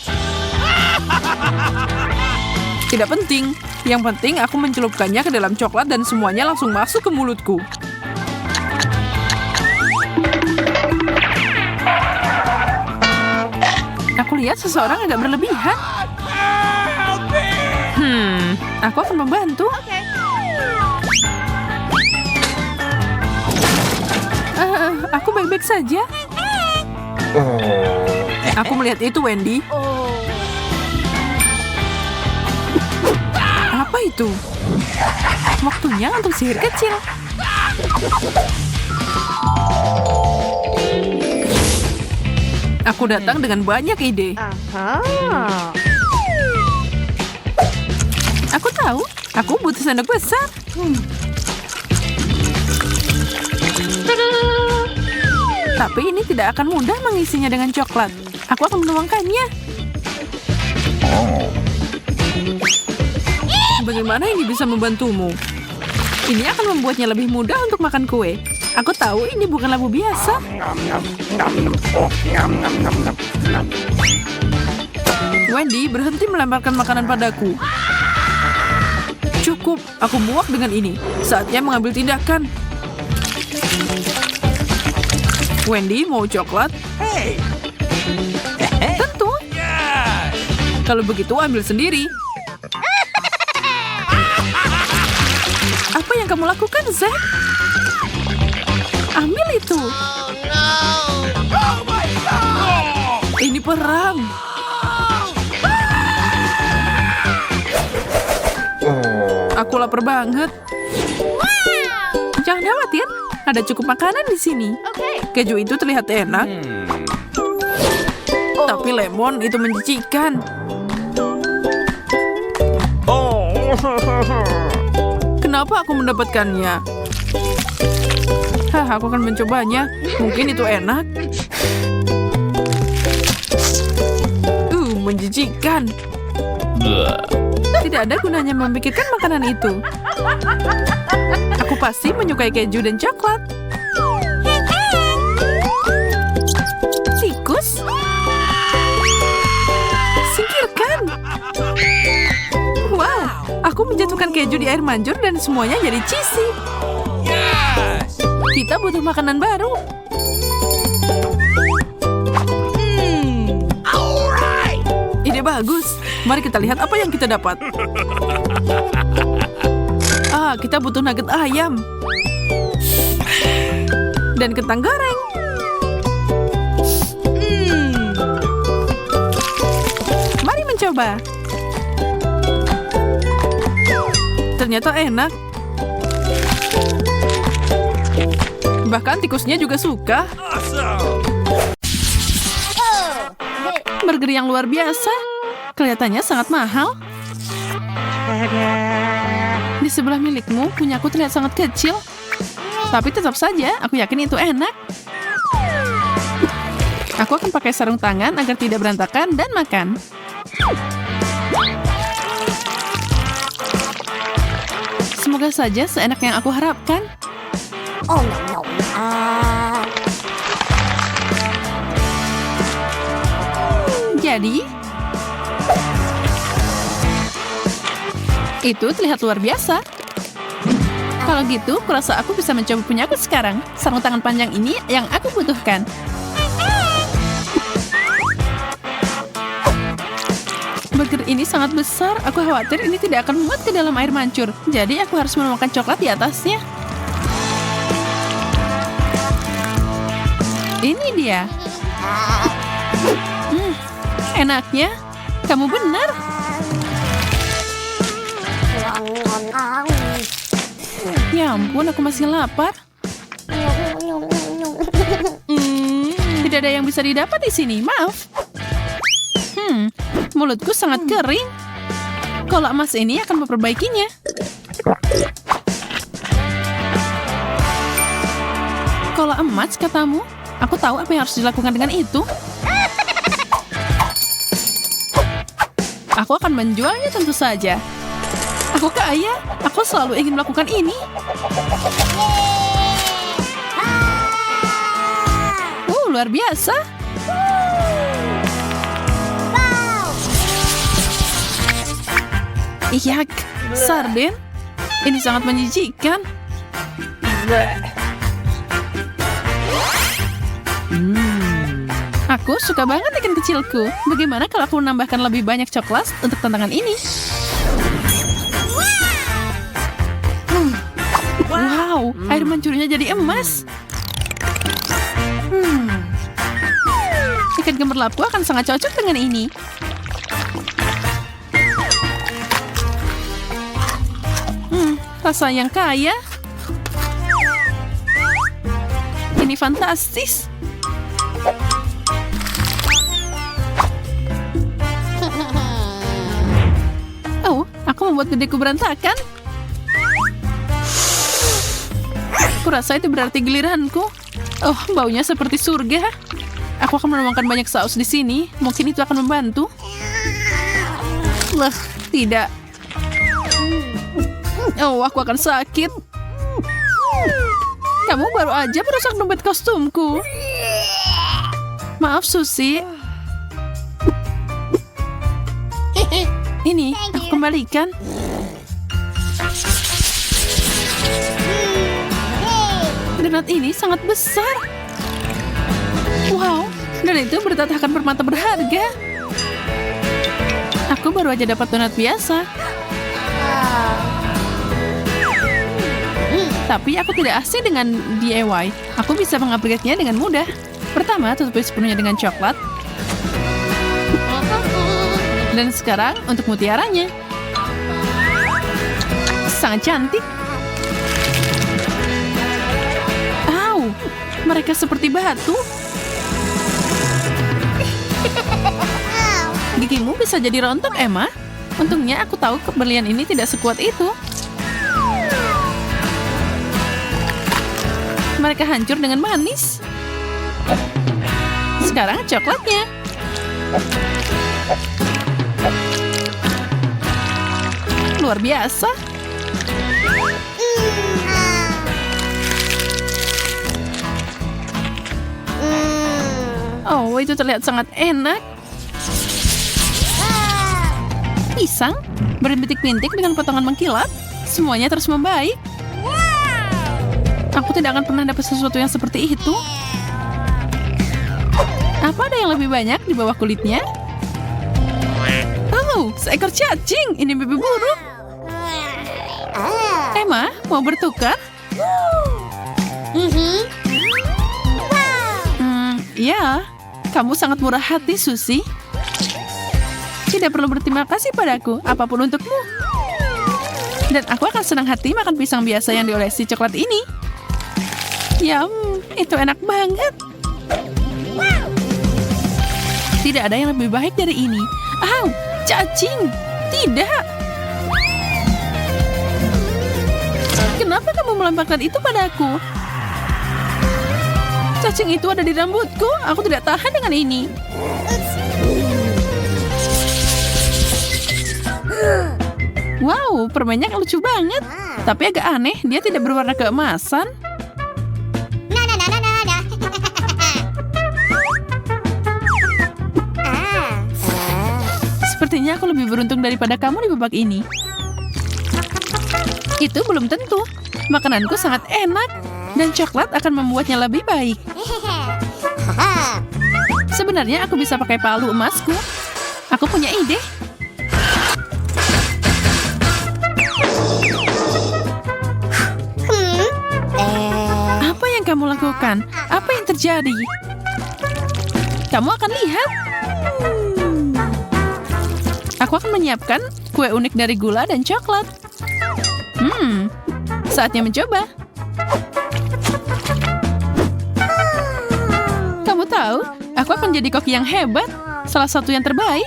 Tidak penting. Yang penting aku mencelupkannya ke dalam coklat dan semuanya langsung masuk ke mulutku. Aku lihat seseorang agak berlebihan. Help me! Aku akan membantu. Aku baik-baik saja. Aku melihat itu, Wendy. Apa itu? Waktunya untuk sihir kecil. Aku datang dengan banyak ide. Aku tahu, aku butuh sendok besar. Tapi ini tidak akan mudah mengisinya dengan coklat. Aku akan menuangkannya. Bagaimana ini bisa membantumu? Ini akan membuatnya lebih mudah untuk makan kue. Aku tahu ini bukan labu biasa. Wendy, berhenti melemparkan makanan padaku. Cukup, aku muak dengan ini. Saatnya mengambil tindakan. Wendy, mau coklat? Hey! Tentu. Yeah! Kalau begitu, ambil sendiri. Apa yang kamu lakukan, Zack? Ambil itu. Oh my God! Ini perang. Aku lapar banget. Jangan khawatir, ada cukup makanan di sini. Keju itu terlihat enak, tapi lemon itu menjijikan. Oh! Kenapa aku mendapatkannya? Hah, aku akan mencobanya. Mungkin itu enak. Menjijikan. Tidak ada gunanya memikirkan makanan itu. Aku pasti menyukai keju dan coklat. Tikus? Singkirkan. Wow, aku menjatuhkan keju di air mancur dan semuanya jadi cheesy. Yes! Kita butuh makanan baru. Ide bagus. Mari kita lihat apa yang kita dapat. Kita butuh nugget ayam. Dan kentang goreng. Mari mencoba. Ternyata enak. Bahkan tikusnya juga suka. Awesome! Burger yang luar biasa. Kelihatannya sangat mahal. Di sebelah milikmu, punyaku terlihat sangat kecil. Tapi tetap saja, aku yakin itu enak. Aku akan pakai sarung tangan agar tidak berantakan dan makan. Semoga saja seenak yang aku harapkan. Oh no. Jadi, itu terlihat luar biasa. Kalau gitu, kurasa aku bisa mencoba punyaku sekarang. Sarung tangan panjang ini yang aku butuhkan. Burger ini sangat besar. Aku khawatir ini tidak akan muat ke dalam air mancur. Jadi aku harus menuangkan coklat di atasnya. Ini dia. Enaknya. Kamu benar. Ya ampun, aku masih lapar. Tidak ada yang bisa didapat di sini, maaf. Mulutku sangat kering. Kola emas ini akan memperbaikinya. Kola emas, katamu? Aku tahu apa yang harus dilakukan dengan itu. Aku akan menjualnya tentu saja. Aku kaya. Aku selalu ingin melakukan ini. Luar biasa. Iyak, sarden. Ini sangat menjijikan. Aku suka banget ikan kecilku. Bagaimana kalau aku menambahkan lebih banyak coklat untuk tantangan ini? Wow, air mancurnya jadi emas. Ikan gemerlapku akan sangat cocok dengan ini. Rasa yang kaya. Ini fantastis. Oh, aku membuat gedeku berantakan. Kurasa itu berarti giliranku. Oh, baunya seperti surga. Aku akan menuangkan banyak saus di sini. Mungkin itu akan membantu. Tidak. Oh, aku akan sakit. Kamu baru aja merusak dompet kostumku. Maaf, Susi. Ini, aku kembalikan. Donat ini sangat besar. Dan itu bertatakan permata berharga. Aku baru aja dapat donat biasa. Tapi aku tidak asing dengan DIY. Aku bisa mengupgrade-nya dengan mudah. Pertama, tutupi sepenuhnya dengan coklat. Dan sekarang untuk mutiaranya. Sangat cantik. Au, mereka seperti batu. Gigimu bisa jadi rontok, Emma. Untungnya aku tahu keberlian ini tidak sekuat itu. Mereka hancur dengan manis. Sekarang coklatnya. Luar biasa. Oh, itu terlihat sangat enak. Pisang berbintik-bintik dengan potongan mengkilap. Semuanya terus membaik. Aku tidak akan pernah dapat sesuatu yang seperti itu. Apa ada yang lebih banyak di bawah kulitnya? Oh, seekor cacing. Ini mimpi buruk. Emma, mau bertukar? Ya, kamu sangat murah hati, Susie. Tidak perlu berterima kasih padaku, apapun untukmu. Dan aku akan senang hati makan pisang biasa yang diolesi coklat ini. Yum, itu enak banget. Tidak ada yang lebih baik dari ini. Au, cacing. Tidak. Kenapa kamu melemparkan itu padaku? Cacing itu ada di rambutku. Aku tidak tahan dengan ini. Wow, permennya lucu banget. Tapi agak aneh, dia tidak berwarna keemasan. Sepertinya aku lebih beruntung daripada kamu di babak ini. Itu belum tentu. Makananku sangat enak, dan coklat akan membuatnya lebih baik. Sebenarnya aku bisa pakai palu emasku. Aku punya ide. Apa yang kamu lakukan? Apa yang terjadi? Kamu akan lihat. Aku akan menyiapkan kue unik dari gula dan coklat. Saatnya mencoba. Kamu tahu, aku akan jadi koki yang hebat. Salah satu yang terbaik.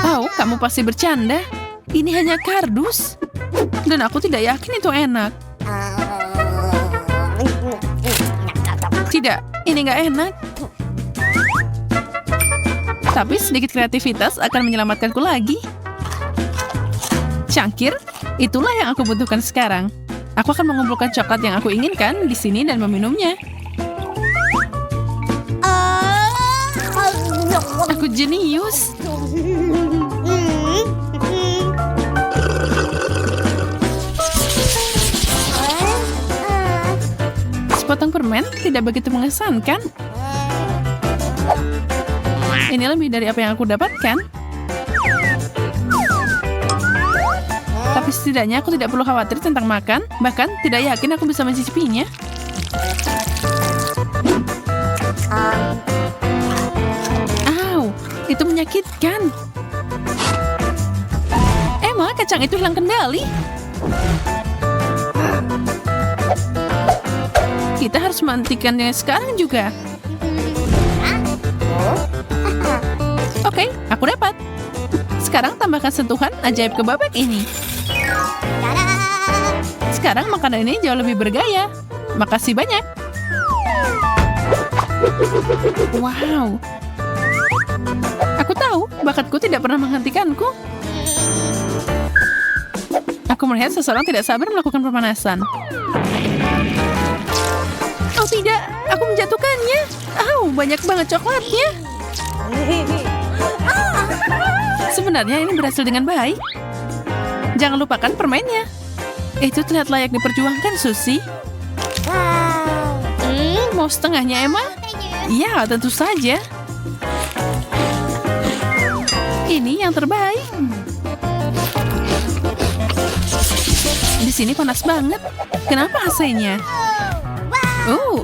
Oh, kamu pasti bercanda. Ini hanya kardus. Dan aku tidak yakin itu enak. Tidak, ini nggak enak. Tapi sedikit kreativitas akan menyelamatkanku lagi. Cangkir, itulah yang aku butuhkan sekarang. Aku akan mengumpulkan coklat yang aku inginkan di sini dan meminumnya. Aku jenius. Sepotong permen tidak begitu mengesankan. Ini lebih dari apa yang aku dapatkan. Tapi setidaknya aku tidak perlu khawatir tentang makan. Bahkan tidak yakin aku bisa mencicipinya. Au, itu menyakitkan. Emma, kacang itu hilang kendali. Kita harus menghentikannya sekarang juga. Oke, aku dapat. Sekarang tambahkan sentuhan ajaib ke babak ini. Sekarang makanan ini jauh lebih bergaya. Makasih banyak. Wow. Aku tahu, bakatku tidak pernah menghentikanku. Aku melihat seseorang tidak sabar melakukan pemanasan. Oh tidak, aku menjatuhkannya. Banyak banget coklatnya. Sebenarnya ini berhasil dengan baik. Jangan lupakan permennya. Itu terlihat layak diperjuangkan, Susie. Mau setengahnya, Emma? Iya, tentu saja. Ini yang terbaik. Di sini panas banget. Kenapa AC-nya?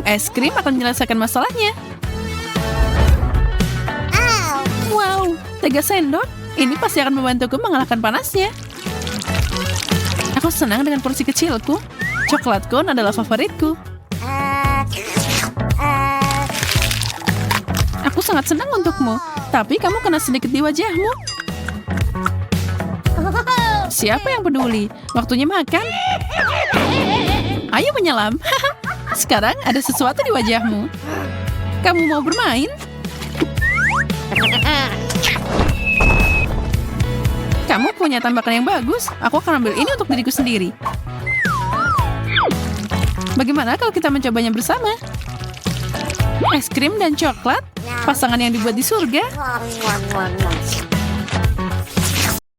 Es krim akan menyelesaikan masalahnya. Wow, 3 sendok. Ini pasti akan membantuku mengalahkan panasnya. Aku senang dengan porsi kecilku. Coklat cone adalah favoritku. Aku sangat senang untukmu, tapi kamu kena sedikit di wajahmu. Siapa yang peduli? Waktunya makan. Ayo menyelam. Sekarang ada sesuatu di wajahmu. Kamu mau bermain? Kamu punya tambakan yang bagus. Aku akan ambil ini untuk diriku sendiri. Bagaimana kalau kita mencobanya bersama? Es krim dan coklat, pasangan yang dibuat di surga.